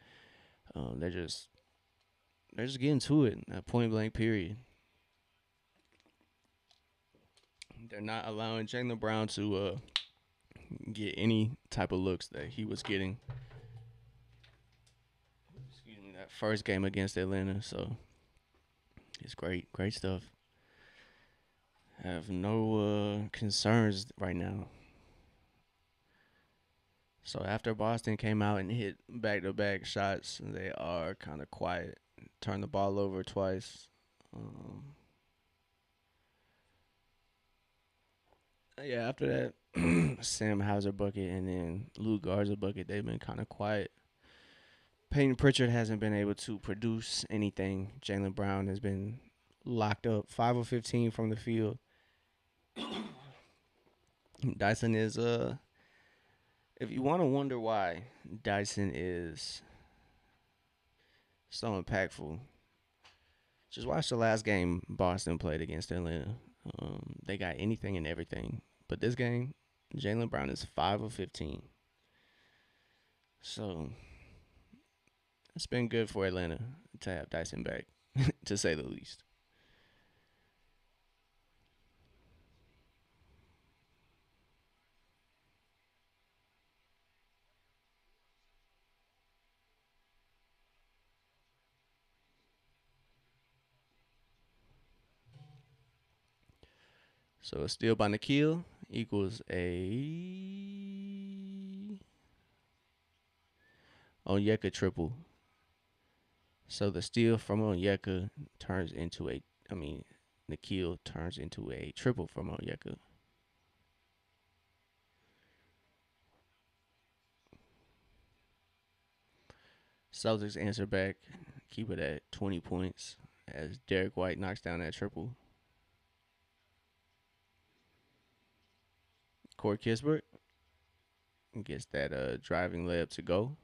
They're just getting to it at point blank period. They're not allowing Jaylen Brown to get any type of looks that he was getting. Excuse me, that first game against Atlanta. So it's great stuff. I have no concerns right now. So after Boston came out and hit back-to-back shots, they are kind of quiet. Turned the ball over twice. Yeah, after that, Sam Hauser bucket and then Luke Garza bucket, they've been kind of quiet. Peyton Pritchard hasn't been able to produce anything. Jaylen Brown has been locked up, 5 of 15 from the field. Dyson is If you want to wonder why Dyson is so impactful, just watch the last game Boston played against Atlanta. They got anything and everything, but this game, Jaylen Brown is 5 of 15. So it's been good for Atlanta to have Dyson back, to say the least. So a steal by Nikhil equals a Onyeka triple. So the steal from Onyeka turns into a, I mean, Nikhil turns into a triple from Onyeka. Celtics answer back, keep it at 20 points as Derek White knocks down that triple. Corey Kispert gets that driving layup to go.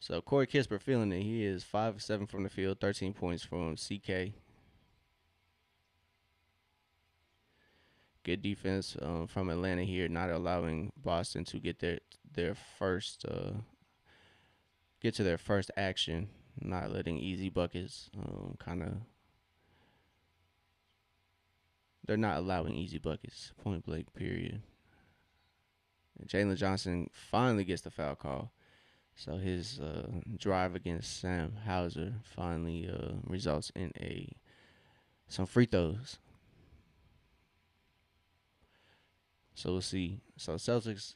So Corey Kispert feeling it. He is 5 of 7 from the field, 13 points from CK. Good defense from Atlanta here, not allowing Boston to get their first get to their first action, not letting easy buckets. Kind of, they're not allowing easy buckets. Point blank. Period. Jalen Johnson finally gets the foul call. So his drive against Sam Hauser finally results in a some free throws. So we'll see. So Celtics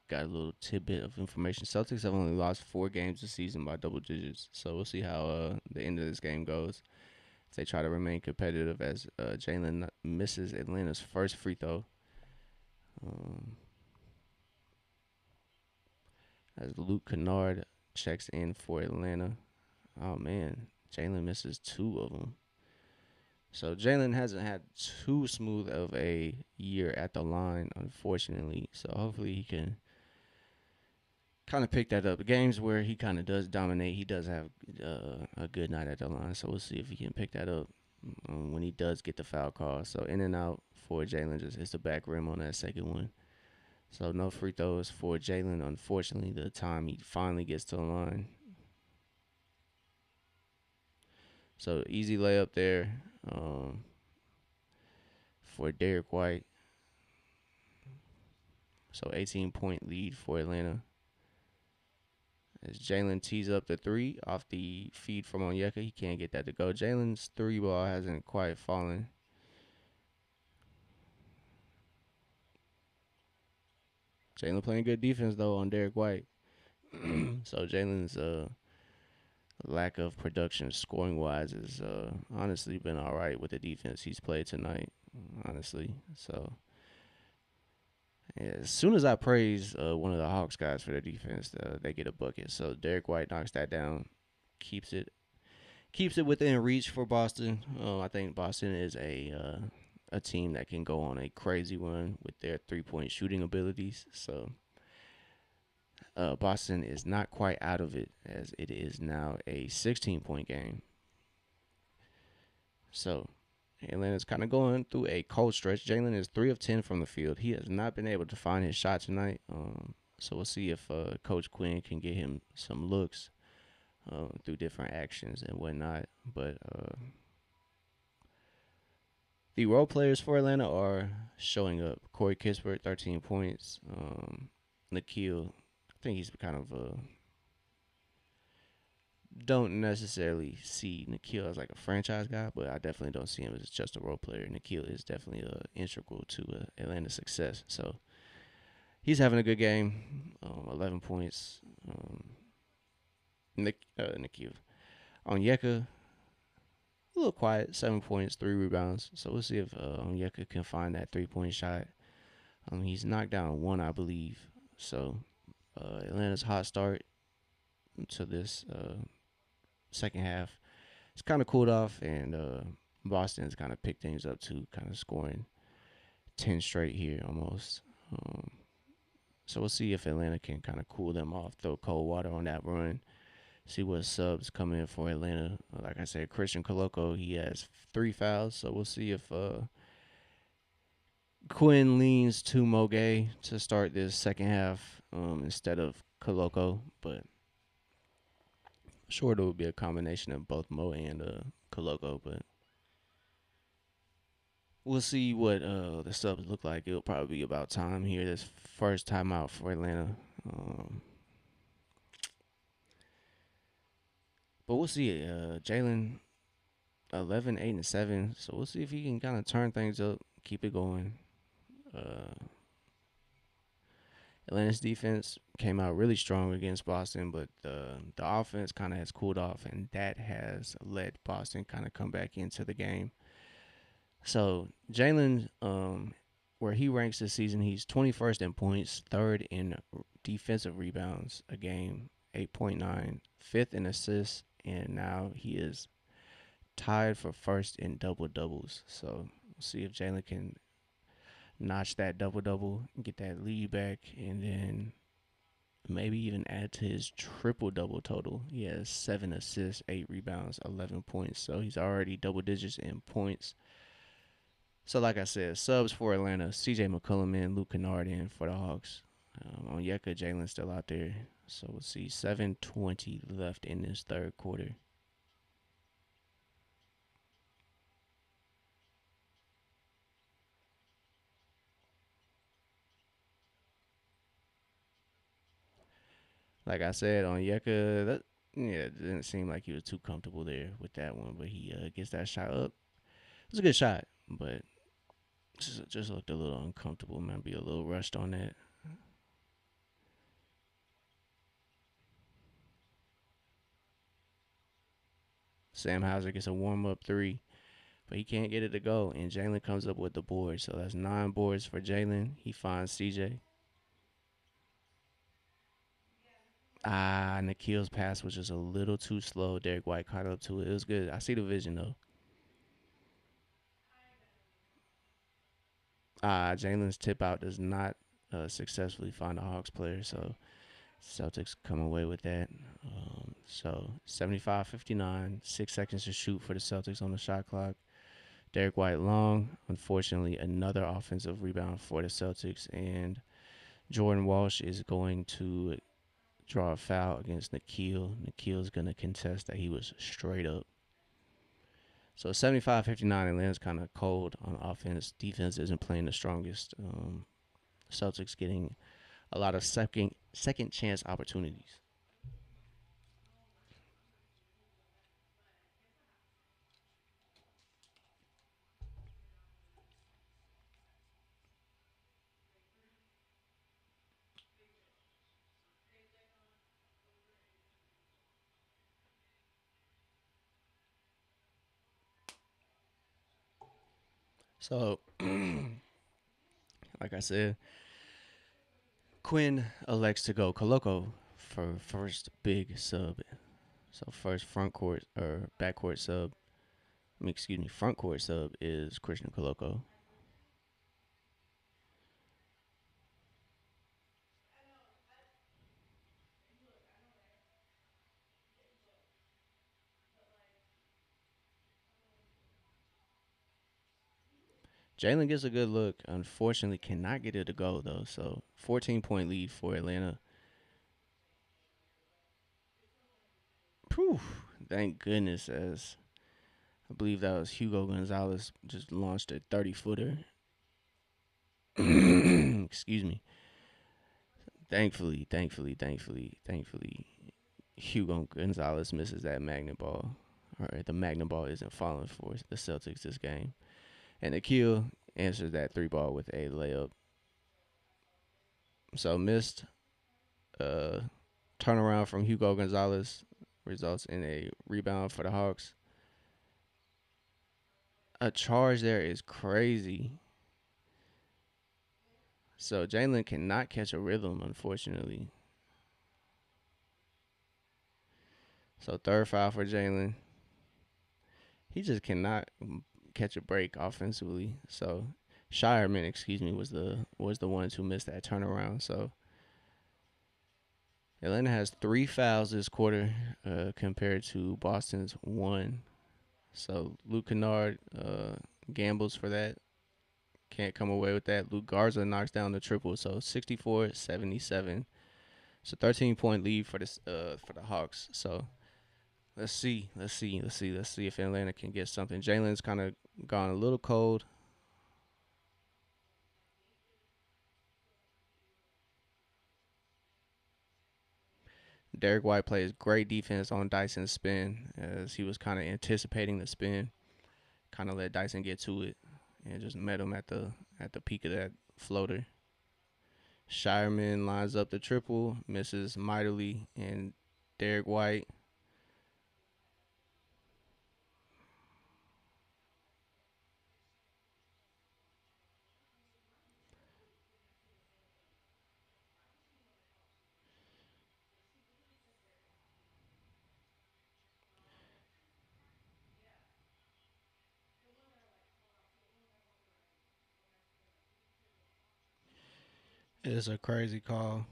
got a little tidbit of information. Celtics have only lost 4 games this season by double digits. So we'll see how the end of this game goes. If they try to remain competitive as Jalen misses Atlanta's first free throw. Um, as Luke Kennard checks in for Atlanta. Oh man, Jalen misses 2 of them. So Jalen hasn't had too smooth of a year at the line, unfortunately. So hopefully he can kind of pick that up. The games where he kind of does dominate, he does have a good night at the line. So we'll see if he can pick that up when he does get the foul call. So in and out for Jalen, just hits the back rim on that second one. So no free throws for Jalen. Unfortunately, the time he finally gets to the line. So easy layup there for Derek White. So 18-point lead for Atlanta. As Jalen tees up the three off the feed from Onyeka, he can't get that to go. Jalen's three ball hasn't quite fallen. Jalen playing good defense though on Derek White. So Jalen's lack of production scoring wise has honestly been all right with the defense he's played tonight. Honestly, so yeah, as soon as I praise one of the Hawks guys for their defense, they get a bucket. So Derek White knocks that down, keeps it within reach for Boston. I think Boston is a team that can go on a crazy run with their 3-point shooting abilities. So Boston is not quite out of it as it is now a 16-point game. So Atlanta's kind of going through a cold stretch. Jalen is 3 of 10 from the field. He has not been able to find his shot tonight. So we'll see if Coach Quinn can get him some looks through different actions and whatnot. But the role players for Atlanta are showing up. Corey Kispert, 13 points. Nikhil, I think he's kind of don't necessarily see Nikhil as like a franchise guy, but I definitely don't see him as just a role player. Nikhil is definitely integral to Atlanta's success. So he's having a good game. 11 points. Nikhil. Onyeka, a little quiet. 7 points, 3 rebounds. So we'll see if Onyeka can find that 3-point shot. He's knocked down one, I believe. So Atlanta's hot start to this second half. It's kind of cooled off, and Boston's kind of picked things up too, kind of scoring 10 straight here almost. Um, so we'll see if Atlanta can kind of cool them off, throw cold water on that run. See what subs come in for Atlanta. Like I said, Christian Coloco, he has 3 fouls, so we'll see if Quinn leans to Moge to start this second half instead of Coloco. But sure, it will be a combination of both Mo and Coloco. But we'll see what the subs look like. It'll probably be about time here. This first time out for Atlanta. Um, but we'll see. Jalen 11, 8, and 7. So we'll see if he can kind of turn things up, keep it going. Uh, Atlanta's defense came out really strong against Boston, but the offense kind of has cooled off, and that has let Boston kind of come back into the game. So Jalen, where he ranks this season, he's 21st in points, third in defensive rebounds a game, 8.9, fifth in assists, and now he is tied for first in double doubles. So we'll see if Jalen can notch that double double, get that lead back, and then maybe even add to his triple double total. He has 7 assists, 8 rebounds, 11 points. So he's already double digits in points. So like I said, subs for Atlanta: C.J. McCollum and Luke Kennard in for the Hawks. Onyeka Jalen's still out there. So we'll see 7:20 left in this third quarter. Like I said, Onyeka, that yeah, it didn't seem like he was too comfortable there with that one, but he gets that shot up. It was a good shot, but just looked a little uncomfortable. Might be a little rushed on that. Sam Hauser gets a warm up three, but he can't get it to go, and Jalen comes up with the board. So that's 9 boards for Jalen. He finds CJ. Nikhil's pass was just a little too slow. Derek White caught up to it. It was good. I see the vision though. Jalen's tip out does not successfully find a Hawks player, so Celtics come away with that. So 75-59, 6 seconds to shoot for the Celtics on the shot clock. Derek White long. Unfortunately, another offensive rebound for the Celtics, and Jordan Walsh is going to draw a foul against Nikhil. Nikhil's going to contest that he was straight up. So 75-59, Atlanta's kind of cold on offense. Defense isn't playing the strongest. Celtics getting a lot of second chance opportunities. So, like I said, Quinn elects to go Coloco for first big sub. So first front court or backcourt sub. Excuse me, front court sub is Christian Coloco. Jalen gets a good look. Unfortunately, cannot get it to go though. So 14-point lead for Atlanta. Whew, thank goodness, as I believe that was Hugo Gonzalez just launched a 30-footer. Excuse me. Thankfully, Hugo Gonzalez misses that magnet ball. All right, the magnet ball isn't falling for the Celtics this game. And Akil answers that three ball with a layup. So missed uh, turnaround from Hugo Gonzalez results in a rebound for the Hawks. A charge there is crazy. So Jalen cannot catch a rhythm, unfortunately. So third foul for Jalen. He just cannot catch a break offensively. So Shireman, excuse me, was the ones who missed that turnaround. So Atlanta has 3 fouls this quarter compared to Boston's one. So Luke Kennard gambles for that. Can't come away with that. Luke Garza knocks down the triple. So 64-77. It's a 13-point lead for the Hawks. So let's see if Atlanta can get something. Jalen's kind of gone a little cold. Derek White plays great defense on Dyson's spin as he was kind of anticipating the spin, kind of let Dyson get to it and just met him at the peak of that floater. Shireman lines up the triple, misses mightily, and Derek White. It's a crazy call.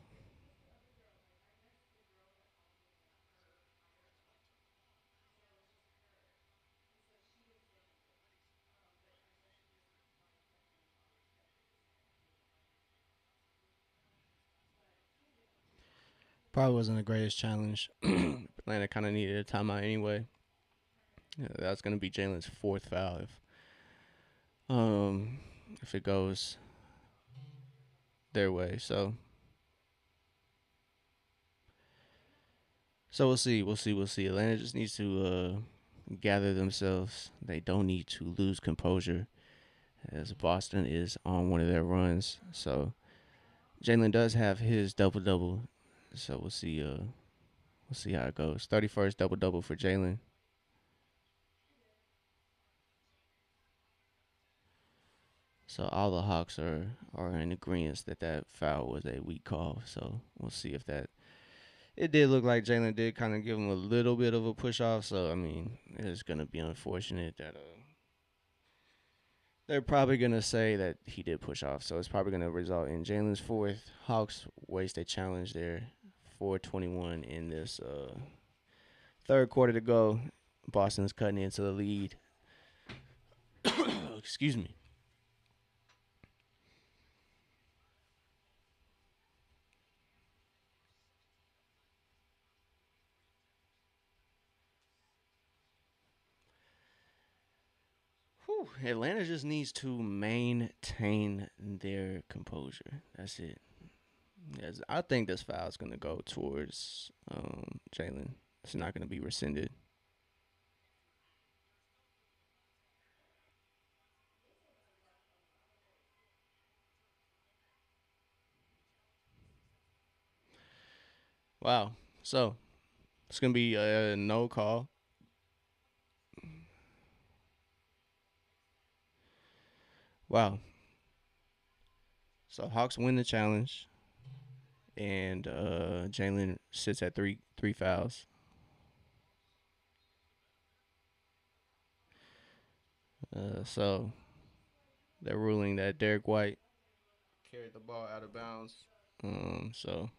Probably wasn't the greatest challenge. Atlanta kind of needed a timeout anyway. Yeah, that's gonna be Jalen's fourth foul um if it goes their way. So we'll see. Atlanta just needs to gather themselves. They don't need to lose composure as Boston is on one of their runs. So Jalen does have his double double. So we'll see how it goes. 31st double double for Jalen. So all the Hawks are in agreement that that foul was a weak call. So we'll see if that. It did look like Jalen did kind of give him a little bit of a push off. So I mean, it's gonna be unfortunate that they're probably gonna say that he did push off. So it's probably gonna result in Jalen's fourth. Hawks waste a challenge there. 4:21 in this third quarter to go. Boston's cutting into the lead. Excuse me. Whew, Atlanta just needs to maintain their composure. That's it. Yes, I think this foul is gonna go towards Jalen. It's not gonna be rescinded. Wow. So it's gonna be a no call. Wow. So Hawks win the challenge, and Jalen sits at three fouls. So they're ruling that Derek White carried the ball out of bounds. So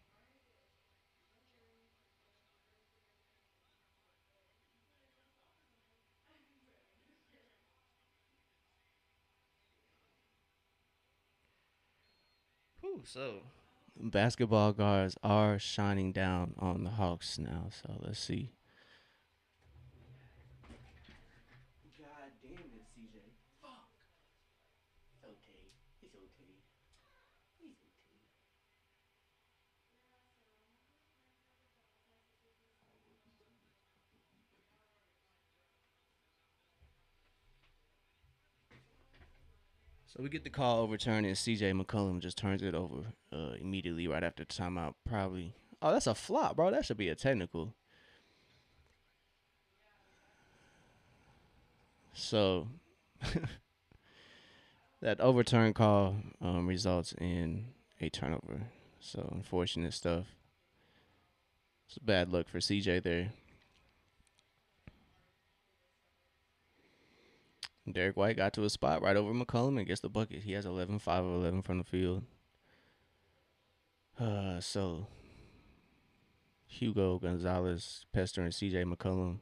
whew, so basketball guards are shining down on the Hawks now. So let's see. God damn it, CJ. Fuck. It's okay. It's okay. It's okay. So we get the call overturned, and CJ McCollum just turns it over immediately right after the timeout. Probably. Oh, that's a flop, bro. That should be a technical. So that overturn call results in a turnover. So unfortunate stuff. It's bad luck for CJ there. Derek White got to a spot right over McCollum and gets the bucket. He has 11, 5 of 11 from the field. So Hugo Gonzalez pestering CJ McCollum.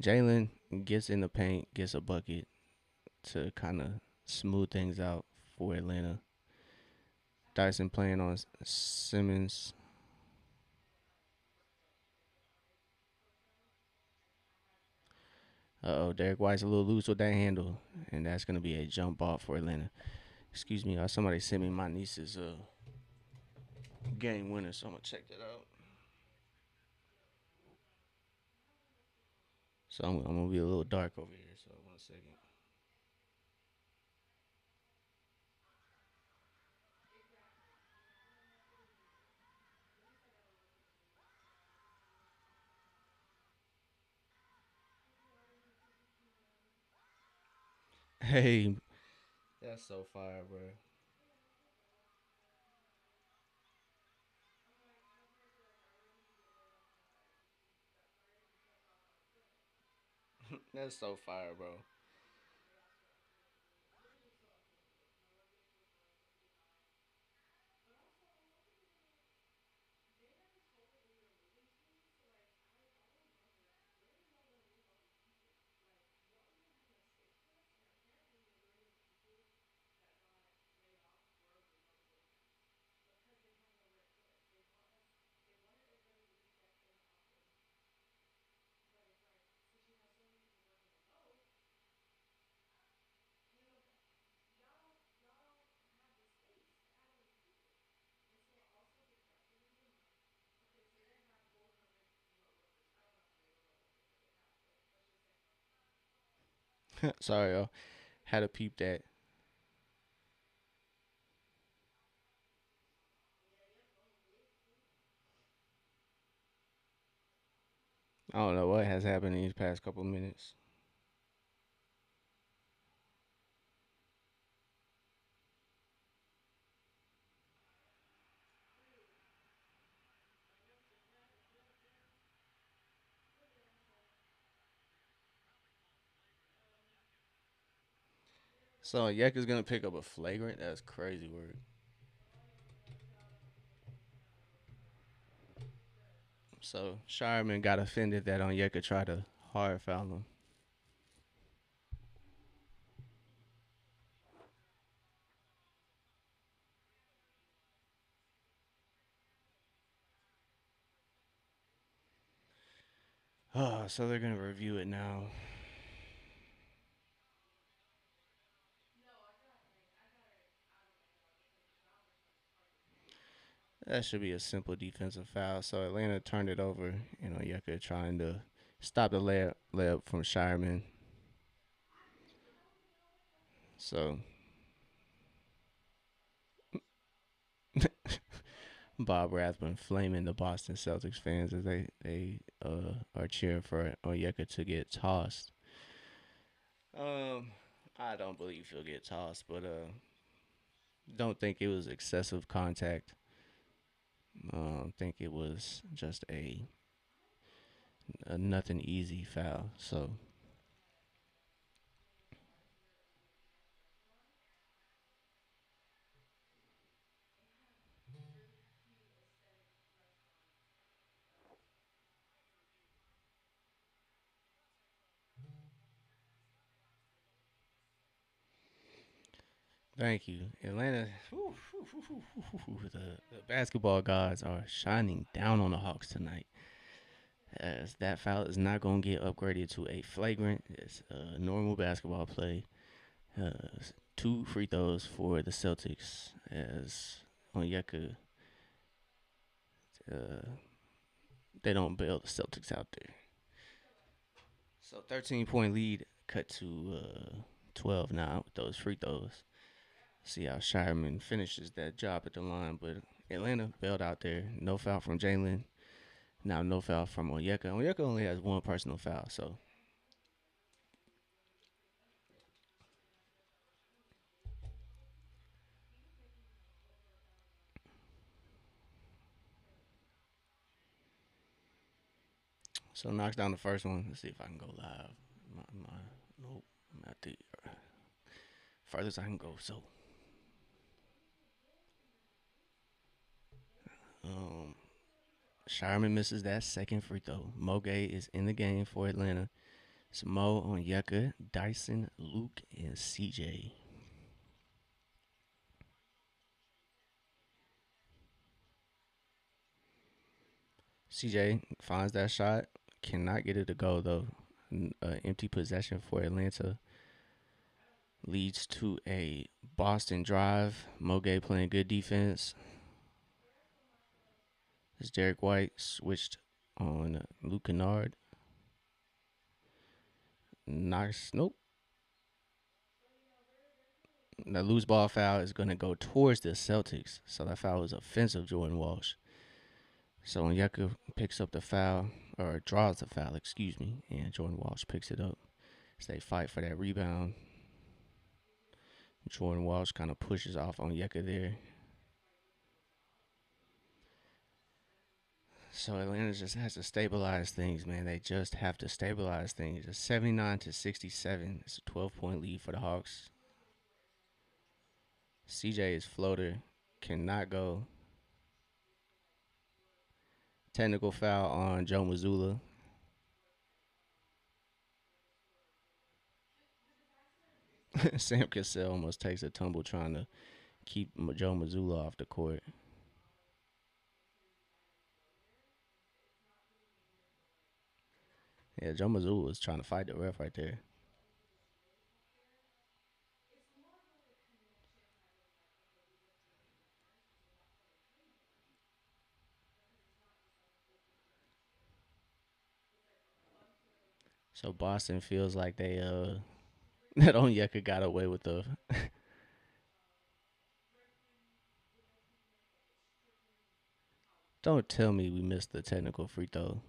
Jalen gets in the paint, gets a bucket to kind of smooth things out for Atlanta. Dyson playing on Simmons. Uh oh, Derek White's a little loose with that handle, and that's gonna be a jump ball for Atlanta. Excuse me, somebody sent me my niece's game winner, so I'm gonna check that out. So I'm gonna be a little dark over here. So 1 second. Hey, that's so fire, bro. That's so fire, bro. Sorry, y'all. Had to peep that. I don't know what has happened in these past couple minutes. So Yeka's gonna pick up a flagrant. That's crazy word. So Shireman got offended that Onyeka tried to hard foul him. So they're gonna review it now. That should be a simple defensive foul. So Atlanta turned it over. Onyeka trying to stop the layup from Shireman. So Bob Rathman flaming the Boston Celtics fans as they are cheering for Onyeka to get tossed. Um, I don't believe he'll get tossed, but don't think it was excessive contact. Think it was just a nothing easy foul. So thank you, Atlanta. The basketball gods are shining down on the Hawks tonight. As that foul is not going to get upgraded to a flagrant. It's a normal basketball play. Uh, two free throws for the Celtics as Onyeka, uh, they don't bail the Celtics out there. So 13-point lead cut to 12 now with those free throws. See how Shireman finishes that job at the line, but Atlanta bailed out there. No foul from Jalen. Now no foul from Onyeka. Onyeka only has one personal foul, so So knocks down the first one. Let's see if I can go live. Nope. I'm at the farthest I can go. So, um, Shireman misses that second free throw. Moge is in the game for Atlanta. It's Mo on Yucca, Dyson, Luke, and CJ. CJ finds that shot, cannot get it to go though. Empty possession for Atlanta leads to a Boston drive. Moge playing good defense. As Derek White switched on Luke Kennard. Nice. Nope. The loose ball foul is going to go towards the Celtics. So that foul was offensive, Jordan Walsh. So when Yucca picks up the foul, or draws the foul, excuse me, and Jordan Walsh picks it up. So they fight for that rebound. Jordan Walsh kind of pushes off on Yucca there. So Atlanta just has to stabilize things, man. They just have to stabilize things. It's 79-67. It's a 12-point lead for the Hawks. CJ's floater cannot go. Technical foul on Joe Mazzulla. Sam Cassell almost takes a tumble trying to keep Joe Mazzulla off the court. Yeah, Joe Mazzulla was trying to fight the ref right there. So Boston feels like they that Onyeka got away with the. Don't tell me we missed the technical free throw.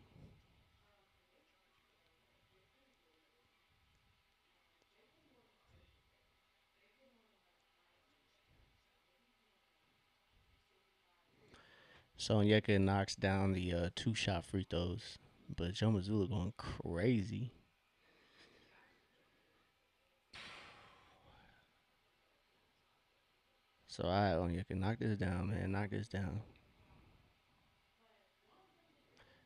So Onyeka knocks down the two-shot free throws, but Joe Mazzulla going crazy. So I Onyeka knock this down, man. Knock this down.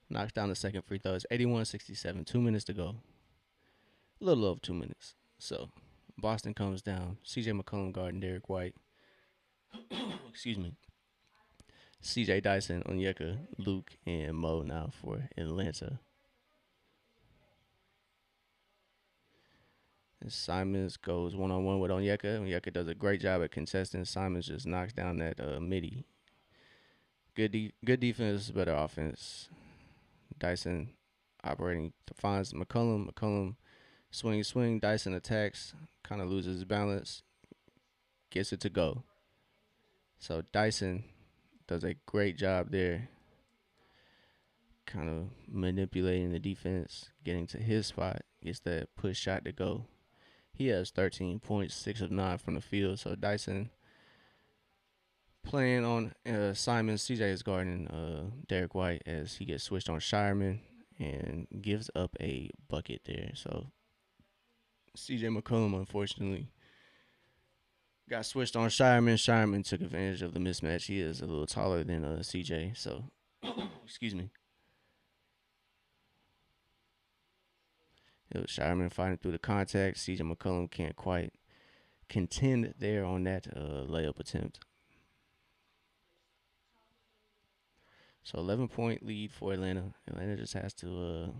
Knocks down the second free throw. It's 81-67. 2 minutes to go. A little over 2 minutes. So Boston comes down. CJ McCollum guarding Derek White. Excuse me. CJ Dyson, Onyeka, Luke, and Mo now for Atlanta. And Simons goes one on one with Onyeka. Onyeka does a great job at contesting. Simons just knocks down that midi. Good defense, better offense. Dyson operating finds McCollum. McCollum swing. Dyson attacks, kind of loses his balance, gets it to go. So Dyson does a great job there, kind of manipulating the defense, getting to his spot, gets that push shot to go. He has 13 points, 6 of 9 from the field. So Dyson playing on Simon. CJ is guarding Derek White as he gets switched on Shireman and gives up a bucket there. So CJ McCollum, unfortunately, got switched on Shireman. Shireman took advantage of the mismatch. He is a little taller than CJ. So, excuse me. It was Shireman fighting through the contact. CJ McCollum can't quite contend there on that layup attempt. So 11-point lead for Atlanta. Atlanta just has to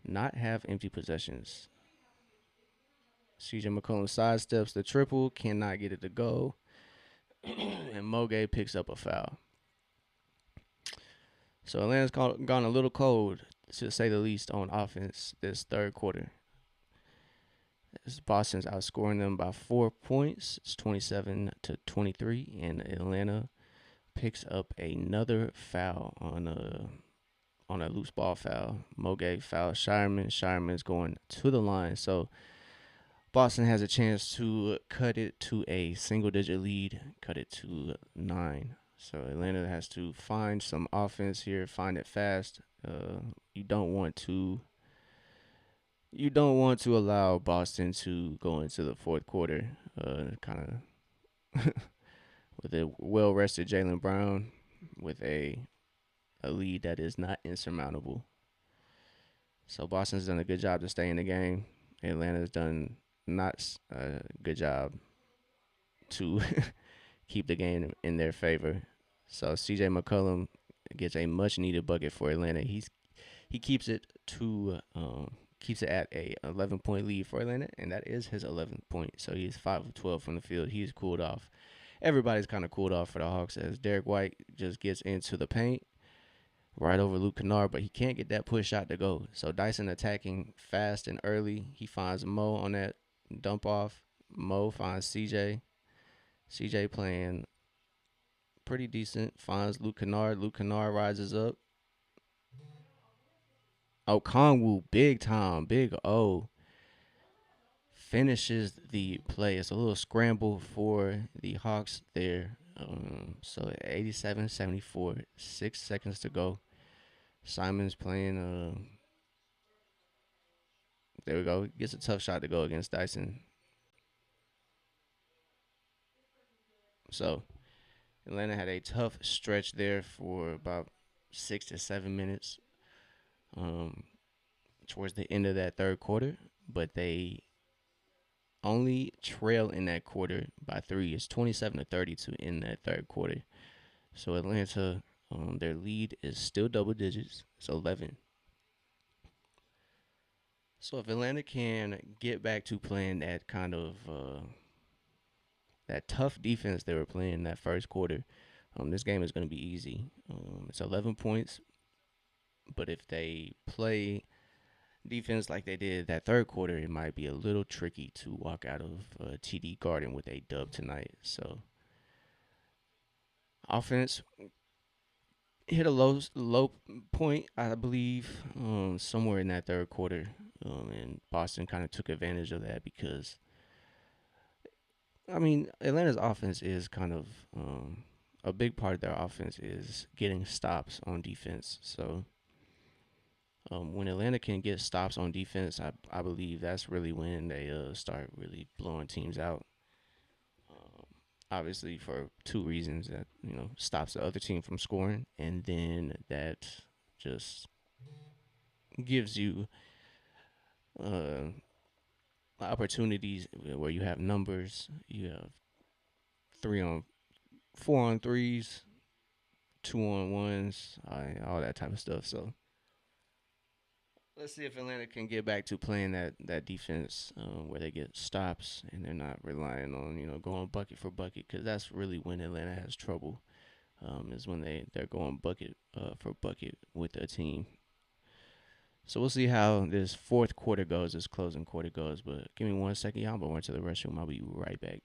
not have empty possessions. CJ McCollum sidesteps the triple, cannot get it to go. And Moge picks up a foul. So Atlanta's gone a little cold, to say the least, on offense this third quarter. As Boston's outscoring them by 4 points. It's 27-23, and Atlanta picks up another foul on a loose ball foul. Moge fouls Shireman. Shireman's going to the line. So Boston has a chance to cut it to a single-digit lead, cut it to 9. So Atlanta has to find some offense here, find it fast. You don't want to allow Boston to go into the fourth quarter, kind of with a well rested Jalen Brown with a lead that is not insurmountable. So Boston's done a good job to stay in the game. Atlanta's done not a good job to keep the game in their favor. So CJ McCollum gets a much needed bucket for Atlanta. He keeps it at a 11-point lead for Atlanta, and that is his 11th point. So he's 5 of 12 from the field. He's cooled off. Everybody's kind of cooled off for the Hawks as Derek White just gets into the paint right over Luke Kennard, but he can't get that push shot to go. So Dyson attacking fast and early. He finds Mo on that dump off. Mo finds CJ. CJ playing pretty decent. Finds Luke Kennard. Luke Kennard rises up. Oh, Kongwu, big time, big O, finishes the play. It's a little scramble for the Hawks there. So 87-74, 6 seconds to go. Simon's playing. There we go. Gets a tough shot to go against Dyson. So Atlanta had a tough stretch there for about 6 to 7 minutes. Um, Towards the end of that third quarter, but they only trail in that quarter by three. It's 27-32 in that third quarter. So Atlanta, their lead is still double digits. It's 11. So if Atlanta can get back to playing that kind of that tough defense they were playing in that first quarter, this game is going to be easy. It's 11 points, but if they play defense like they did that third quarter, it might be a little tricky to walk out of TD Garden with a dub tonight. So offense hit a low point, I believe, somewhere in that third quarter, and Boston kind of took advantage of that because I mean Atlanta's offense is kind of a big part of their offense is getting stops on defense. So when Atlanta can get stops on defense, I believe that's really when they start really blowing teams out. Um, Obviously, for two reasons that stops the other team from scoring, and then that just gives you uh, opportunities where you have numbers, you have 3 on 4 on 3s, 2 on 1s, all that type of stuff. So let's see if Atlanta can get back to playing that defense where they get stops and they're not relying on going bucket for bucket because that's really when Atlanta has trouble. Is when they're going bucket for bucket with their team. So we'll see how this fourth quarter goes, this closing quarter goes. But give me 1 second, y'all. I'm going to the restroom. I'll be right back.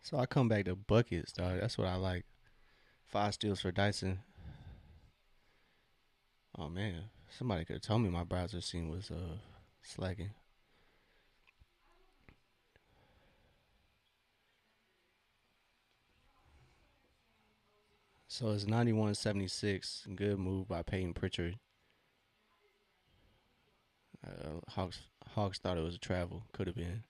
So I come back to buckets, dog. That's what I like. 5 steals for Dyson. Oh man, somebody could have told me my browser scene was slacking. So it's 91-76. Good move by Peyton Pritchard. Hawks thought it was a travel. Could have been.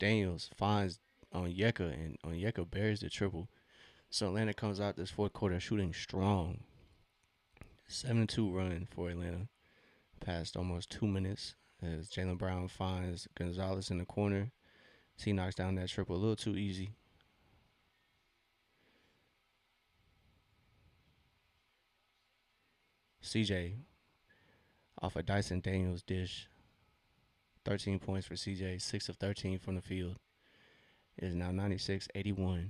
Daniels finds Onyeka, and Onyeka bears the triple. So Atlanta comes out this fourth quarter shooting strong. 7-2 run for Atlanta. Past almost 2 minutes as Jalen Brown finds Gonzalez in the corner. He knocks down that triple a little too easy. CJ off a Dyson Daniels dish. 13 points for CJ, 6 of 13 from the field. It is now 96-81.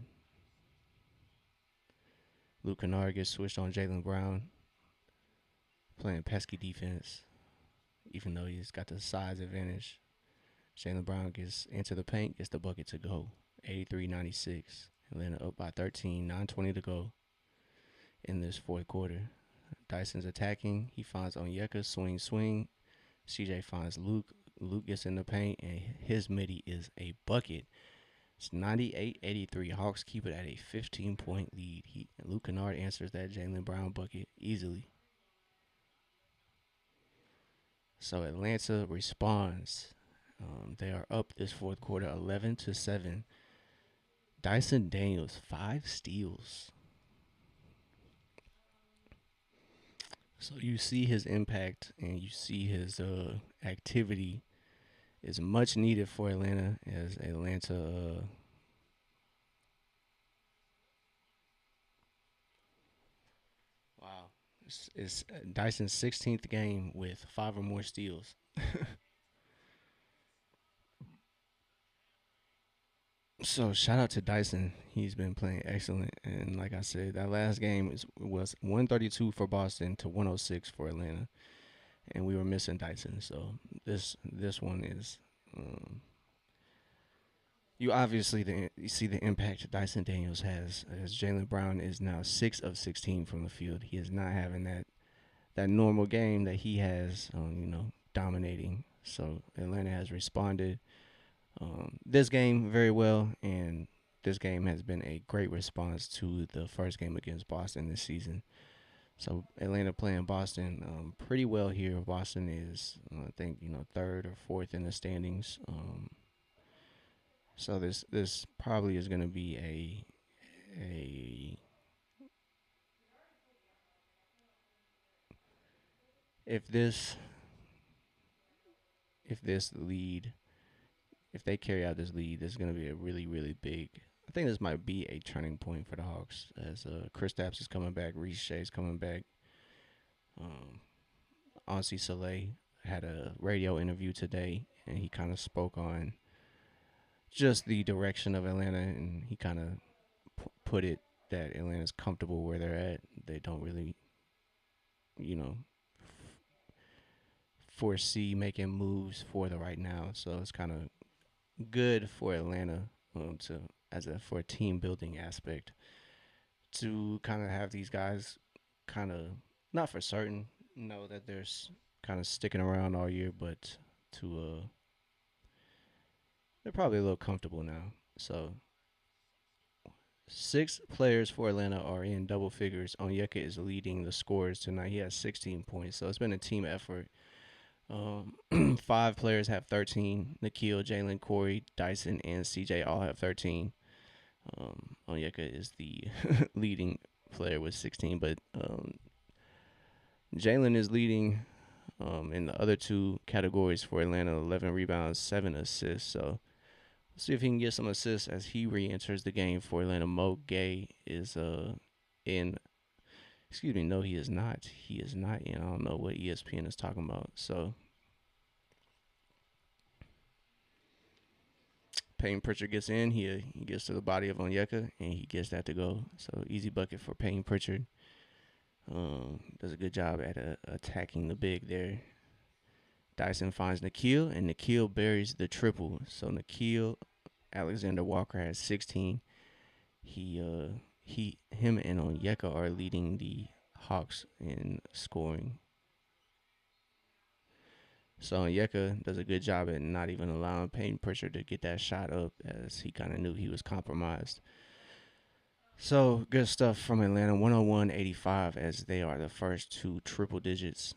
Luke Kennard gets switched on Jalen Brown, playing pesky defense, even though he's got the size advantage. Jalen Brown gets into the paint, gets the bucket to go. 83-96. Atlanta up by 13, 9:20 to go in this fourth quarter. Dyson's attacking. He finds Onyeka, swing, swing. CJ finds Luke. Luke gets in the paint, and his midi is a bucket. It's 98-83. Hawks keep it at a 15-point lead. Luke Kennard answers that Jalen Brown bucket easily. So Atlanta responds. They are up this fourth quarter, 11-7. Dyson Daniels 5 steals. So you see his impact and you see his activity is much needed for Atlanta as Atlanta wow. It's Dyson's 16th game with 5 or more steals. So shout out to Dyson. He's been playing excellent, and like I said, that last game was 132 for Boston to 106 for Atlanta, and we were missing Dyson. So this one is you obviously you see the impact Dyson Daniels has as Jalen Brown is now 6 of 16 from the field. He is not having that normal game that he has, dominating. So Atlanta has responded this game very well, and this game has been a great response to the first game against Boston this season. So Atlanta playing Boston pretty well here. Boston is, I think, third or fourth in the standings. So this probably is going to be a if this lead, if they carry out this lead, this is going to be a really, really big. I think this might be a turning point for the Hawks as Kristaps is coming back, Reece Shea's coming back. Um, Ansi Soleil had a radio interview today, and he kind of spoke on just the direction of Atlanta, and he kind of put it that Atlanta's comfortable where they're at. They don't really, you know, foresee making moves for the right now. So it's kind of good for Atlanta to for a team building aspect to kind of have these guys kind of not for certain know that they're kind of sticking around all year, but to they're probably a little comfortable now. So 6 players for Atlanta are in double figures. Onyeka is leading the scores tonight. He has 16 points. So it's been a team effort. 5 players have 13. Nikhil, Jalen, Corey, Dyson, and CJ all have 13. Onyeka is the leading player with 16, but Jalen is leading in the other two categories for Atlanta: 11 rebounds, 7 assists. So let's see if he can get some assists as he re-enters the game for Atlanta. Mo Gay is in. Excuse me, no, he is not. He is not in. I don't know what ESPN is talking about. So Payne Pritchard gets in. He gets to the body of Onyeka, and he gets that to go. So easy bucket for Payne Pritchard. Does a good job at attacking the big there. Dyson finds Nikhil, and Nikhil buries the triple. So Nikhil Alexander Walker has 16. Him and Onyeka are leading the Hawks in scoring. So Onyeka does a good job at not even allowing Peyton Pritchard to get that shot up, as he kind of knew he was compromised. So good stuff from Atlanta, 101-85, as they are the first two triple digits.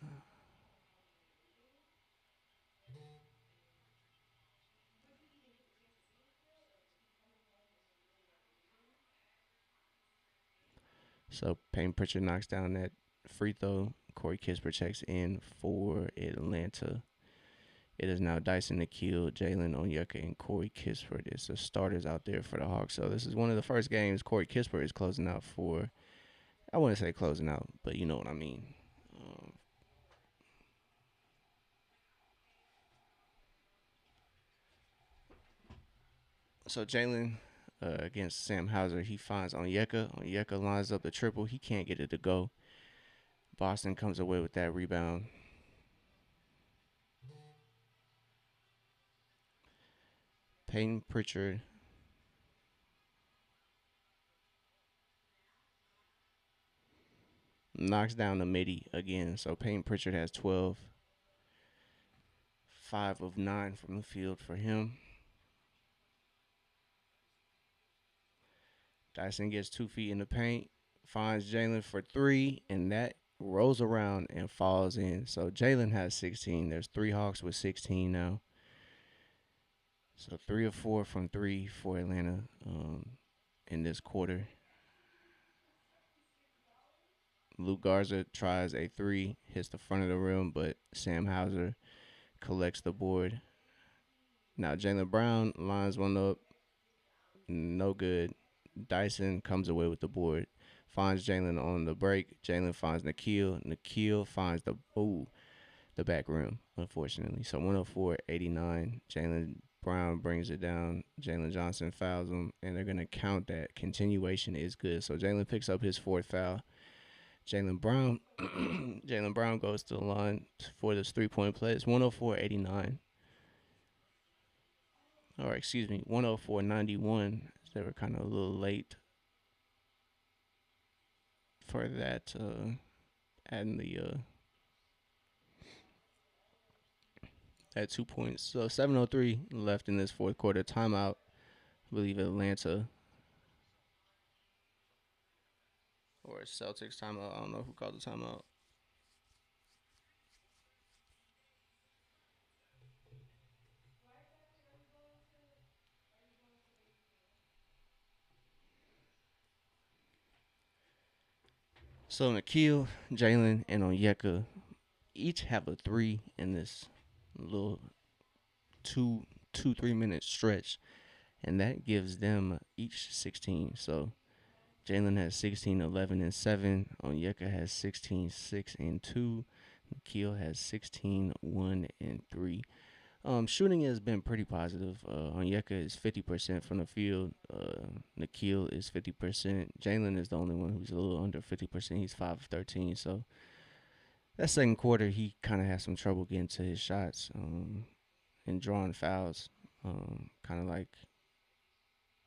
So Peyton Pritchard knocks down that free throw. Corey Kispert checks in for Atlanta. It is now Dyson Nikhil, Jalen Onyeka, and Corey Kispert. It's the starters out there for the Hawks. So this is one of the first games Corey Kispert is closing out for. I wouldn't say closing out, but you know what I mean. Um, so Jalen against Sam Hauser, he finds Onyeka. Onyeka lines up the triple. He can't get it to go. Boston comes away with that rebound. Peyton Pritchard knocks down the midi again. So Peyton Pritchard has 12, 5 of 9 from the field for him. Dyson gets 2 feet in the paint, finds Jalen for three, and that rolls around and falls in. So Jalen has 16. There's three Hawks with 16 now. So 3 of 4 from three for Atlanta in this quarter. Luke Garza tries a three, hits the front of the rim, but Sam Hauser collects the board. Now Jalen Brown lines one up, no good. Dyson comes away with the board, finds Jalen on the break. Jalen finds Nikhil. Nikhil finds the back rim, unfortunately. So 104-89. Jalen Brown brings it down. Jalen Johnson fouls him, and they're gonna count that. Continuation is good. So Jalen picks up his fourth foul. Jalen Brown, Jalen Brown goes to the line for this 3-point play. It's 104-89. Or excuse me, 104-91. They were kind of a little late for that. Adding the at 2 points. So 7:03 left in this fourth quarter. Timeout. I believe Atlanta or Celtics timeout. I don't know who called the timeout. So Nikhil, Jalen, and Onyeka each have a three in this little 3 minute stretch, and that gives them each 16. So Jalen has 16, 11, and 7. Onyeka has 16, 6, and 2. Nikhil has 16, 1, and 3. Shooting has been pretty positive. Onyeka is 50% from the field. Nikhil is 50%. Jalen is the only one who's a little under 50%. He's 5 of 13. So that second quarter, he kind of had some trouble getting to his shots and drawing fouls. Kind of like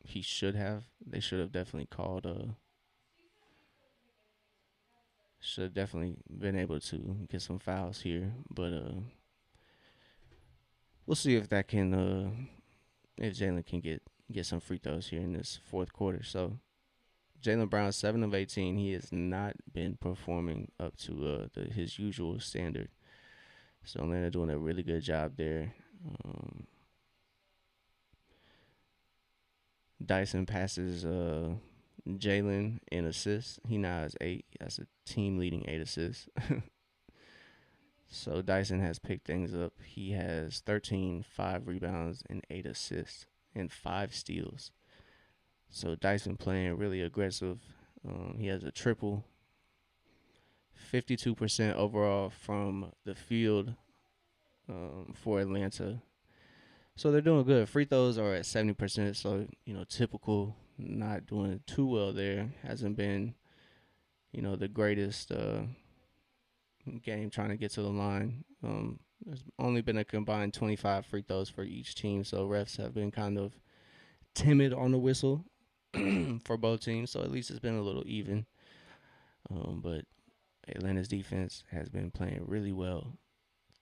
he should have. They should have definitely called. Should have definitely been able to get some fouls here, but we'll see if that can if Jalen can get some free throws here in this fourth quarter. So Jalen Brown 7 of 18. He has not been performing up to his usual standard. So Atlanta doing a really good job there. Dyson passes Jalen in assists. He now has 8. That's a team leading 8 assists. So Dyson has picked things up. He has 13, 5 rebounds, and 8 assists, and 5 steals. So Dyson playing really aggressive. He has a triple, 52% overall from the field for Atlanta. So they're doing good. Free throws are at 70%. So, typical, not doing too well there. Hasn't been, the greatest game trying to get to the line. There's only been a combined 25 free throws for each team, so refs have been kind of timid on the whistle for both teams. So at least it's been a little even. But Atlanta's defense has been playing really well.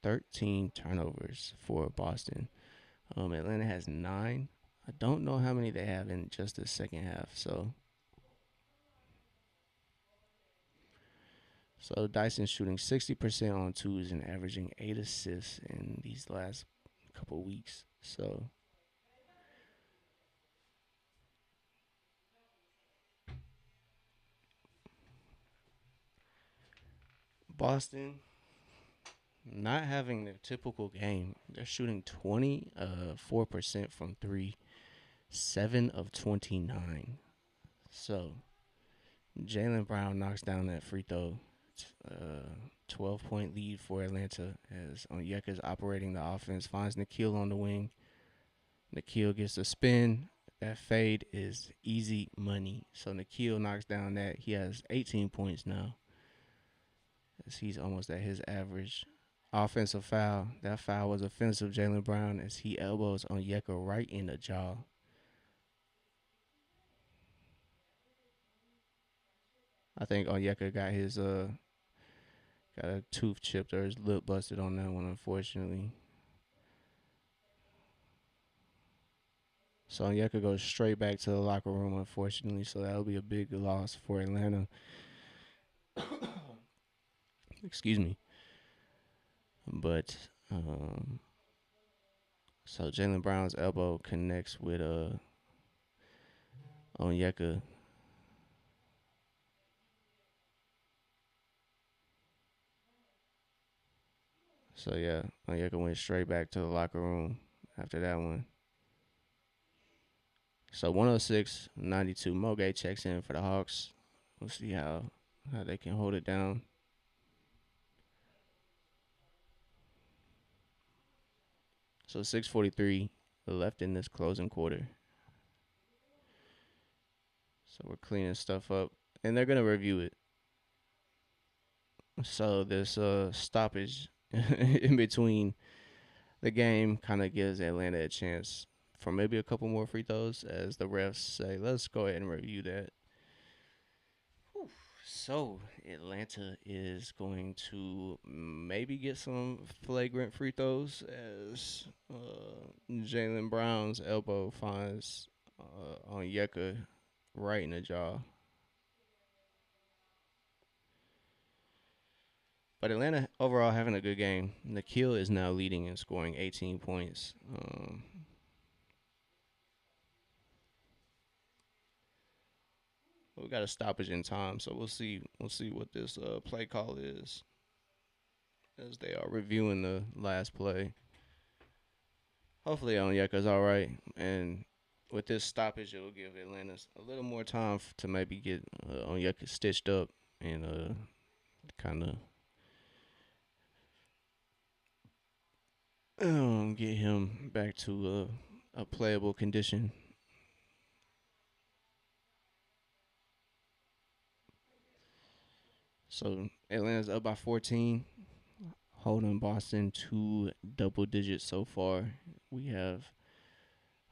13 turnovers for Boston. Atlanta has 9. I don't know how many they have in just the second half. So Dyson's shooting 60% on twos and averaging 8 assists in these last couple weeks. So Boston not having their typical game. They're shooting 24% from three, 7 of 29. So Jalen Brown knocks down that free throw. 12-point lead for Atlanta as Onyeka's operating the offense, finds Nikhil on the wing. Nikhil gets a spin. That fade is easy money. So Nikhil knocks down that. He has 18 points now as he's almost at his average. Offensive foul. That foul was offensive. Jalen Brown as he elbows Onyeka right in the jaw. I think Onyeka got a tooth chipped or his lip busted on that one, unfortunately. So Onyeka goes straight back to the locker room, unfortunately. So that'll be a big loss for Atlanta. Excuse me. But so Jalen Brown's elbow connects with Onyeka. So yeah, Onyeka went straight back to the locker room after that one. So 106-92. Mogay checks in for the Hawks. We'll see how they can hold it down. So 6:43 left in this closing quarter. So we're cleaning stuff up, and they're gonna review it. So this stoppage in between the game kind of gives Atlanta a chance for maybe a couple more free throws, as the refs say, "Let's go ahead and review that." So Atlanta is going to maybe get some flagrant free throws as Jalen Brown's elbow finds Onyeka right in the jaw. But Atlanta overall having a good game. Nikhil is now leading and scoring 18 points. We got a stoppage in time, so we'll see. We'll see what this play call is as they are reviewing the last play. Hopefully, Onyeka's all right, and with this stoppage, it'll give Atlanta a little more time to maybe get Onyeka stitched up and kind of get him back to a playable condition. So Atlanta's up by 14, holding Boston to double digits so far. We have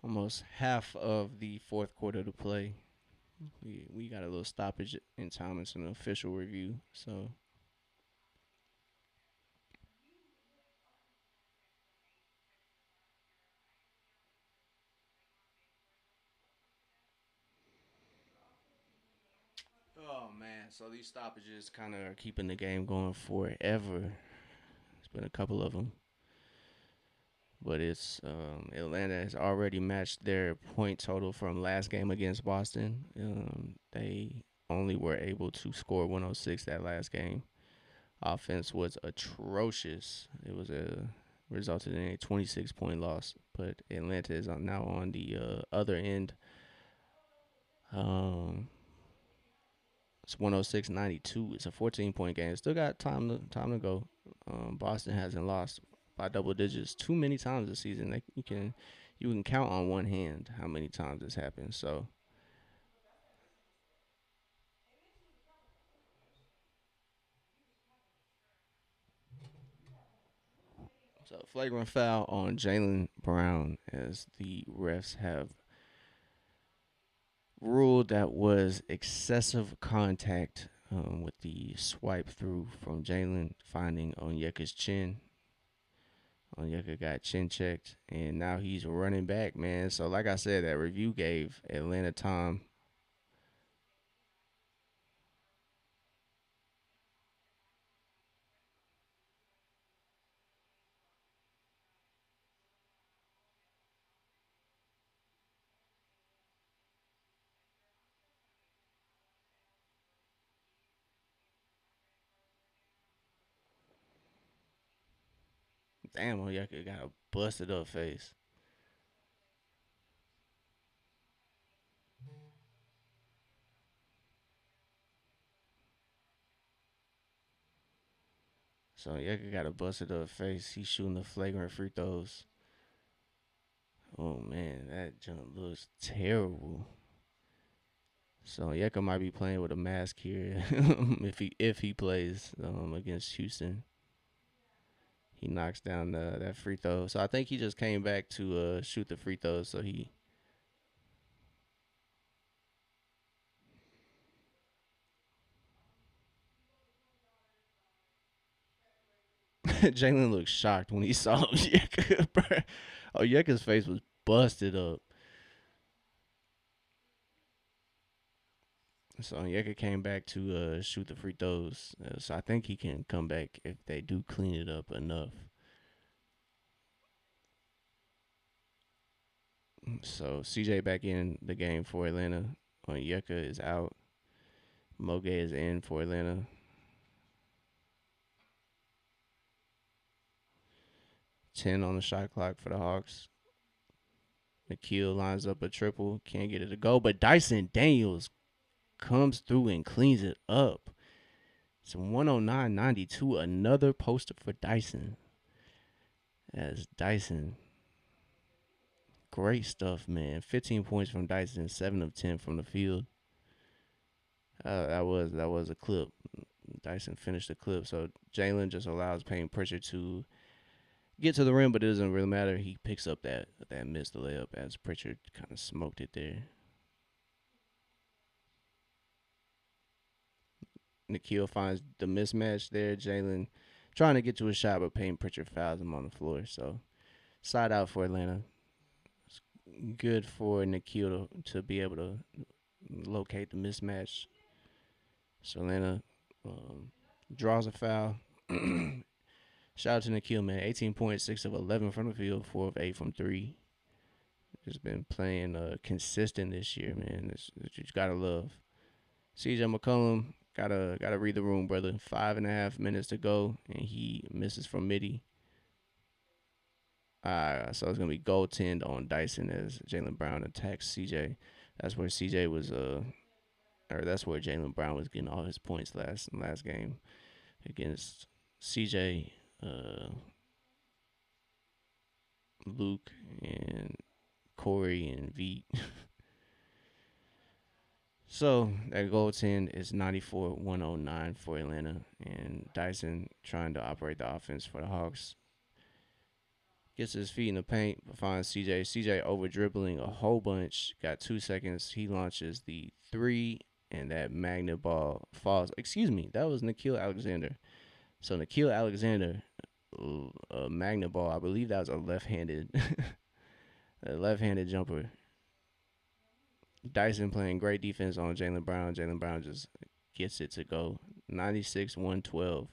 almost half of the fourth quarter to play. We got a little stoppage in time. It's an official review. So oh man, so these stoppages kind of are keeping the game going forever. It's been a couple of them, but it's Atlanta has already matched their point total from last game against Boston. They only were able to score 106 that last game. Offense was atrocious. It was a resulted in a 26-point loss. But Atlanta is now on the other end. Um, it's 106-92. It's a 14-point game. Still got time to go. Boston hasn't lost by double digits too many times this season. You can count on one hand how many times this happened. So So flagrant foul on Jalen Brown as the refs have ruled that was excessive contact with the swipe through from Jalen finding Onyeka's chin. Onyeka got chin checked, and now he's running back, man. So, like I said, that review gave Atlanta time. Damn, Onyeka got a busted up face. So Onyeka got a busted up face. He's shooting the flagrant free throws. Oh man, that jump looks terrible. So Onyeka might be playing with a mask here if he plays against Houston. He knocks down that free throw. So I think he just came back to shoot the free throws. So he Jalen looked shocked when he saw Onyeka. Bro. Onyeka's face was busted up. So Onyeka came back to shoot the free throws. So I think he can come back if they do clean it up enough. So CJ back in the game for Atlanta. Onyeka is out. Moge is in for Atlanta. 10 on the shot clock for the Hawks. Nikhil lines up a triple. Can't get it to go. But Dyson Daniels comes through and cleans it up. It's 109.92. Another poster for Dyson. As Dyson. Great stuff, man. 15 points from Dyson. 7 of 10 from the field. That was a clip. Dyson finished the clip. So Jalen just allows Payne Pritchard to get to the rim, but it doesn't really matter. He picks up that missed layup as Pritchard kind of smoked it there. Nikhil finds the mismatch there. Jalen trying to get to a shot, but Payne Pritchard fouls him on the floor. So side out for Atlanta. It's good for Nikhil to be able to locate the mismatch. So Atlanta draws a foul. Shout out to Nikhil, man. 18 points, 6 of 11 from the field, 4 of 8 from 3. Just been playing consistent this year, man. It's you gotta love. CJ McCollum gotta read the room, brother. 5.5 minutes to go, and he misses from midi. So it's gonna be goaltend on Dyson as Jalen Brown attacks CJ. That's where CJ was or that's where Jalen Brown was getting all his points last game against CJ, Luke, and Corey and Veet. So that goaltend is 94-109 for Atlanta, and Dyson trying to operate the offense for the Hawks. Gets his feet in the paint, but finds CJ. CJ over dribbling a whole bunch. Got 2 seconds. He launches the three, and that magnet ball falls. Excuse me, that was Nikhil Alexander. So Nikhil Alexander, a magnet ball. I believe that was a left-handed, a left-handed jumper. Dyson playing great defense on Jalen Brown. Jalen Brown just gets it to go. 96-112.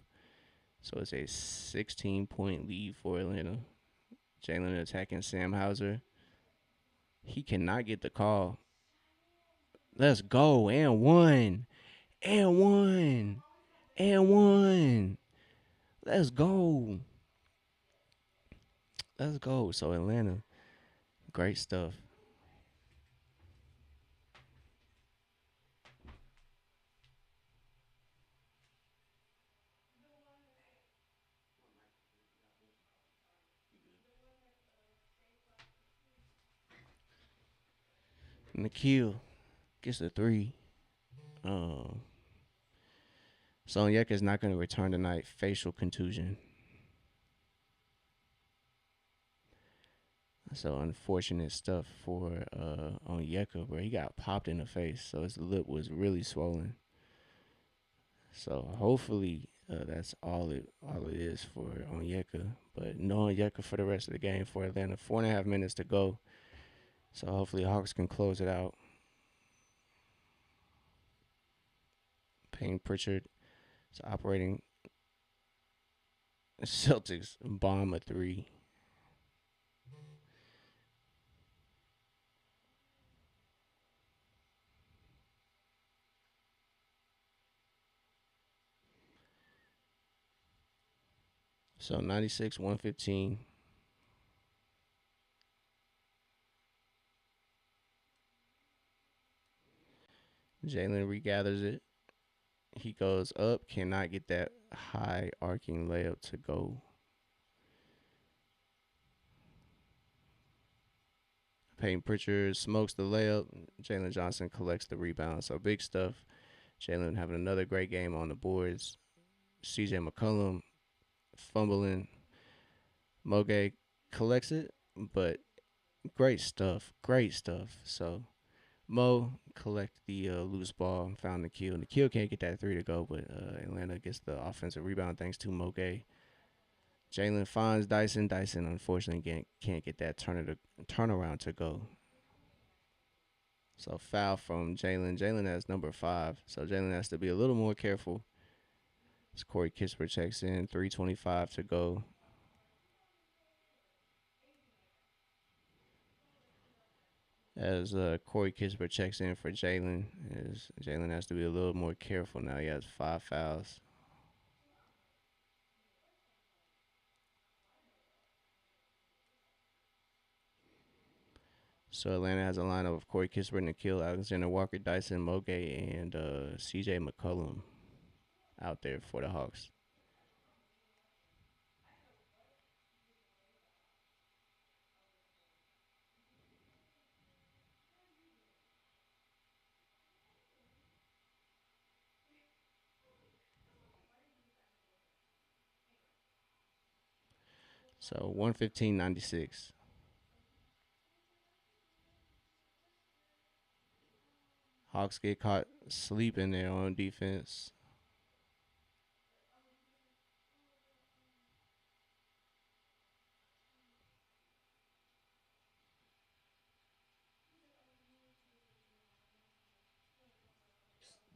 So it's a 16-point lead for Atlanta. Jalen attacking Sam Hauser. He cannot get the call. Let's go. And one. And one. And one. Let's go. Let's go. So Atlanta, great stuff. Nikhil gets the three. Um, Sonyeka is not going to return tonight. Facial contusion. So unfortunate stuff for Onyeka, bro. He got popped in the face, so his lip was really swollen. So hopefully that's all it is for Onyeka. But no Onyeka for the rest of the game for Atlanta. 4.5 minutes to go. So hopefully Hawks can close it out. Payne Pritchard is operating. Celtics bomb a three. So 96, 115. Jalen regathers it. He goes up, cannot get that high arcing layup to go. Payne Pritchard smokes the layup. Jalen Johnson collects the rebound. So big stuff. Jalen having another great game on the boards. CJ McCollum fumbling. Moge collects it, but great stuff. Great stuff. So Mo collect the loose ball and found the kill. And the kill can't get that three to go, but Atlanta gets the offensive rebound thanks to Moge. Jalen finds Dyson. Dyson unfortunately can't get that turnaround to go. So foul from Jalen. Jalen has number 5. So Jalen has to be a little more careful. As Corey Kispert checks in, 3:25 to go. As Corey Kispert checks in for Jalen, as Jalen has to be a little more careful now. He has 5 fouls. So Atlanta has a lineup of Corey Kispert, Nikhil Alexander Walker, Dyson Moge, and CJ McCollum out there for the Hawks. So 115-96. Hawks get caught sleeping there on defense.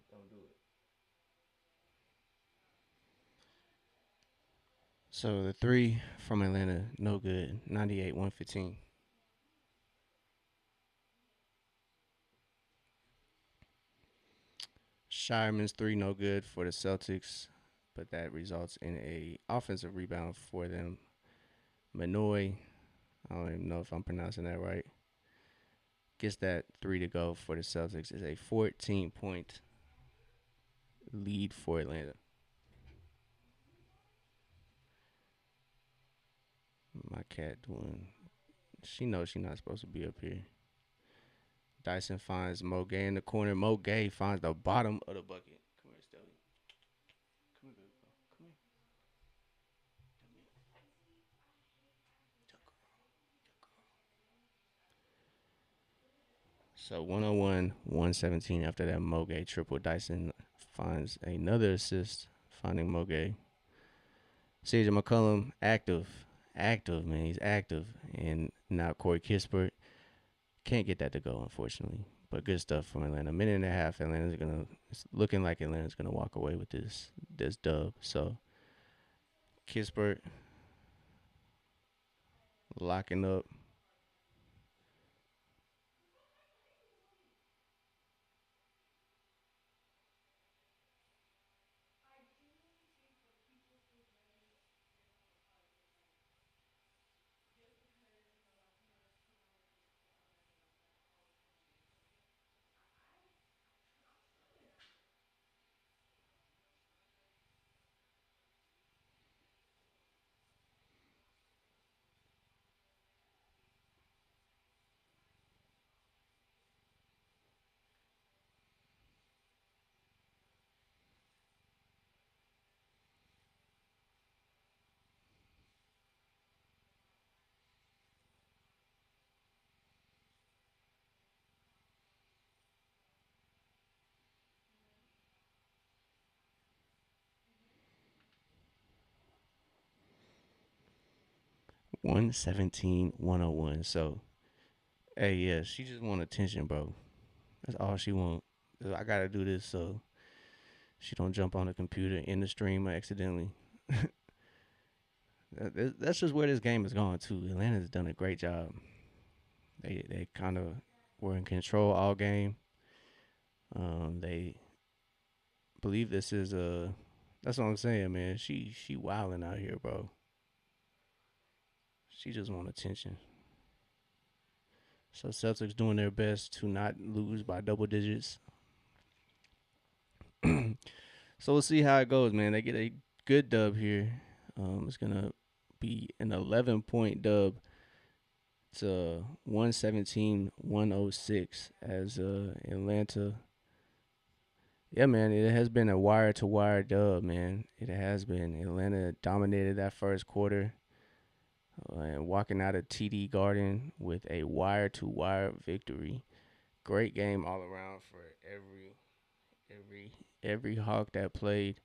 Don't do it. So the three from Atlanta, no good. 98-115. Shireman's three, no good for the Celtics, but that results in a offensive rebound for them. Manoy, I don't even know if I'm pronouncing that right, gets that three to go for the Celtics. It's a 14-point lead for Atlanta. My cat doing. She knows she's not supposed to be up here. Dyson finds Mo Gay in the corner. Mo Gay finds the bottom of the bucket. Come here, Stelly. Come here, baby. Come here. So 101, 117 after that Moge triple. Dyson finds another assist, finding Moge. CJ McCollum, active. Active, man. He's active. And now Corey Kispert can't get that to go, unfortunately. But good stuff from Atlanta. Minute and a half, it's looking like Atlanta's gonna walk away with this dub. So Kispert locking up. 117-101. So, hey, yeah, she just want attention, bro. That's all she want. I gotta do this so she don't jump on the computer in the stream accidentally. That's just where this game is going to. Atlanta's done a great job. They kind of were in control all game. They believe this is a. That's what I'm saying, man. She wilding out here, bro. She just want attention. So Celtics doing their best to not lose by double digits. So we'll see how it goes, man. They get a good dub here. It's gonna be an 11-point dub to 117-106 as Atlanta. Yeah, man, it has been a wire to wire dub, man. It has been. Atlanta dominated that first quarter and walking out of TD Garden with a wire to wire victory. Great game all around for every every Hawk that played.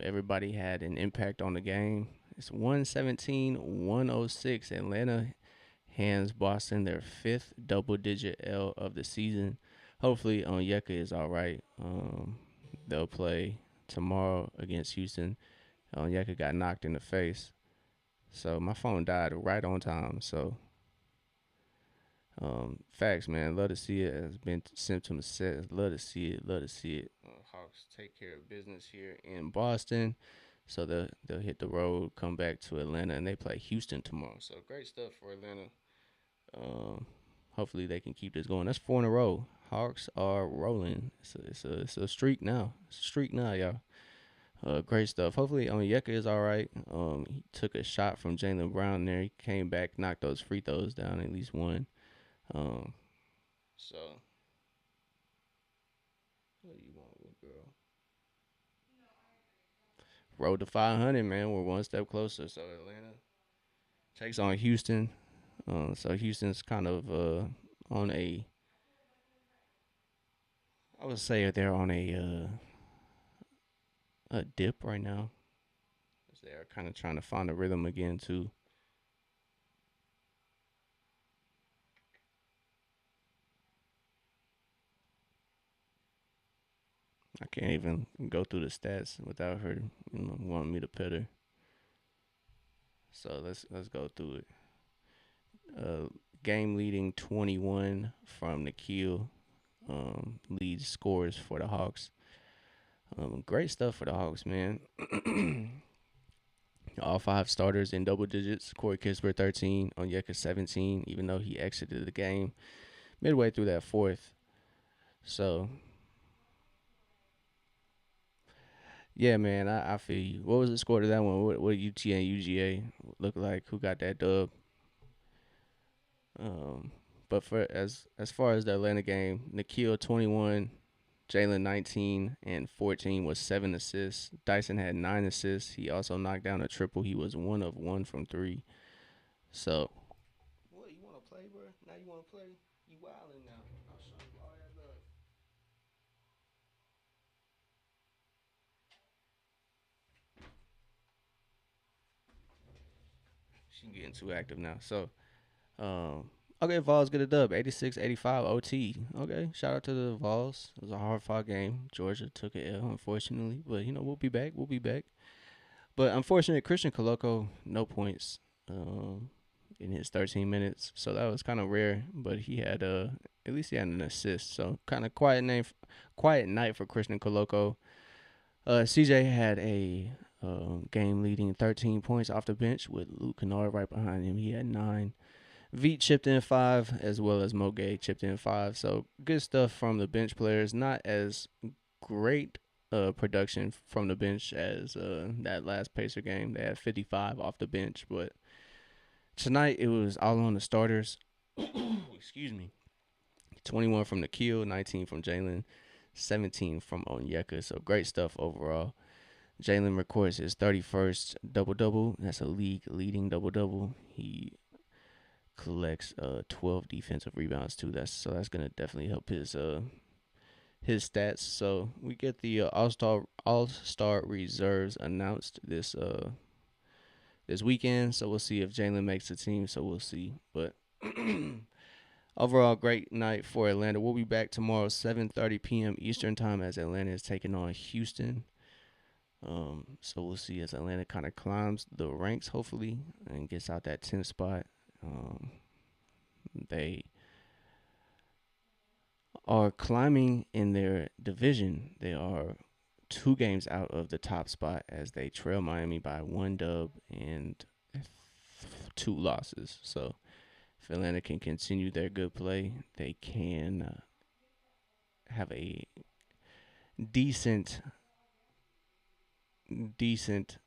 Everybody had an impact on the game. It's 117-106. Atlanta hands Boston their fifth double-digit L of the season. Hopefully, Onyeka is all right. They'll play tomorrow against Houston. Onyeka got knocked in the face, so my phone died right on time. So, facts, man. Love to see it. Has been symptoms set. Love to see it. Love to see it. Hawks take care of business here in Boston. So they'll hit the road, come back to Atlanta, and they play Houston tomorrow. So great stuff for Atlanta. Um, Hopefully they can keep this going. That's four in a row. Hawks are rolling. It's a streak now. It's a streak now, y'all. Great stuff. Hopefully, Onyeka is all right. He took a shot from Jaylen Brown there. He came back, knocked those free throws down, at least one. Um, so what do you want, little girl? Road to 500, man. We're one step closer. So Atlanta takes on Houston. So Houston's kind of on a, I would say they're on a dip right now. They're kind of trying to find a rhythm again too. I can't even go through the stats without her wanting me to pet her. So let's go through it. Uh, Game leading 21 from Nikhil. Leads scores for the Hawks. Great stuff for the Hawks, man. All five starters in double digits. Corey Kispert 13, Onyeka 17, even though he exited the game midway through that fourth. So, yeah, man, I feel you. What was the score to that one? What UT and UGA look like? Who got that dub? Um, but for as far as the Atlanta game, Nikhil 21, Jalen 19, and 14 was 7 assists. Dyson had 9 assists. He also knocked down a triple. He was 1 of 1 from three. So, what you want to play, bro? Now you want to play? You wildin' now. I'll show you all that love. She getting too active now. So, okay, Vols get a dub, 86-85 OT. Okay, shout out to the Vols. It was a hard fought game. Georgia took an L, unfortunately, but we'll be back. We'll be back. But unfortunately, Christian Coloco, no points in his 13 minutes, so that was kind of rare. But he had at least he had an assist, so kind of quiet night for Christian Coloco. CJ had a game leading 13 points off the bench with Luke Kennard right behind him. He had 9. Veet chipped in 5, as well as Mogay chipped in 5. So good stuff from the bench players. Not as great production from the bench as that last Pacer game. They had 55 off the bench, but tonight it was all on the starters. Excuse me. 21 from Nikhil, 19 from Jalen, 17 from Onyeka. So great stuff overall. Jalen records his 31st double-double. That's a league leading double-double. He collects 12 defensive rebounds too. That's gonna definitely help his stats. So we get the all star reserves announced this weekend. So we'll see if Jalen makes the team. So we'll see. But overall, great night for Atlanta. We'll be back tomorrow, 7:30 p.m. Eastern time, as Atlanta is taking on Houston. So we'll see as Atlanta kind of climbs the ranks, hopefully, and gets out that 10th spot. They are climbing in their division. They are 2 games out of the top spot as they trail Miami by 1 dub and 2 losses. So if Atlanta can continue their good play, they can have a decent, decent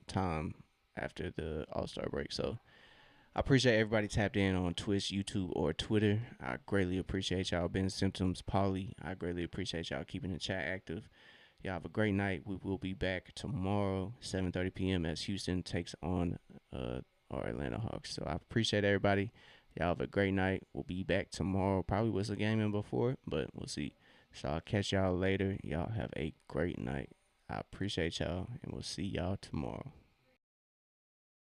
time after the All Star break. So I appreciate everybody tapped in on Twitch, YouTube, or Twitter. I greatly appreciate y'all. Ben Symptoms, Polly. I greatly appreciate y'all keeping the chat active. Y'all have a great night. We will be back tomorrow, 7:30 p.m. as Houston takes on our Atlanta Hawks. So I appreciate everybody. Y'all have a great night. We'll be back tomorrow. Probably was a game in before, but we'll see. So I'll catch y'all later. Y'all have a great night. I appreciate y'all, and we'll see y'all tomorrow.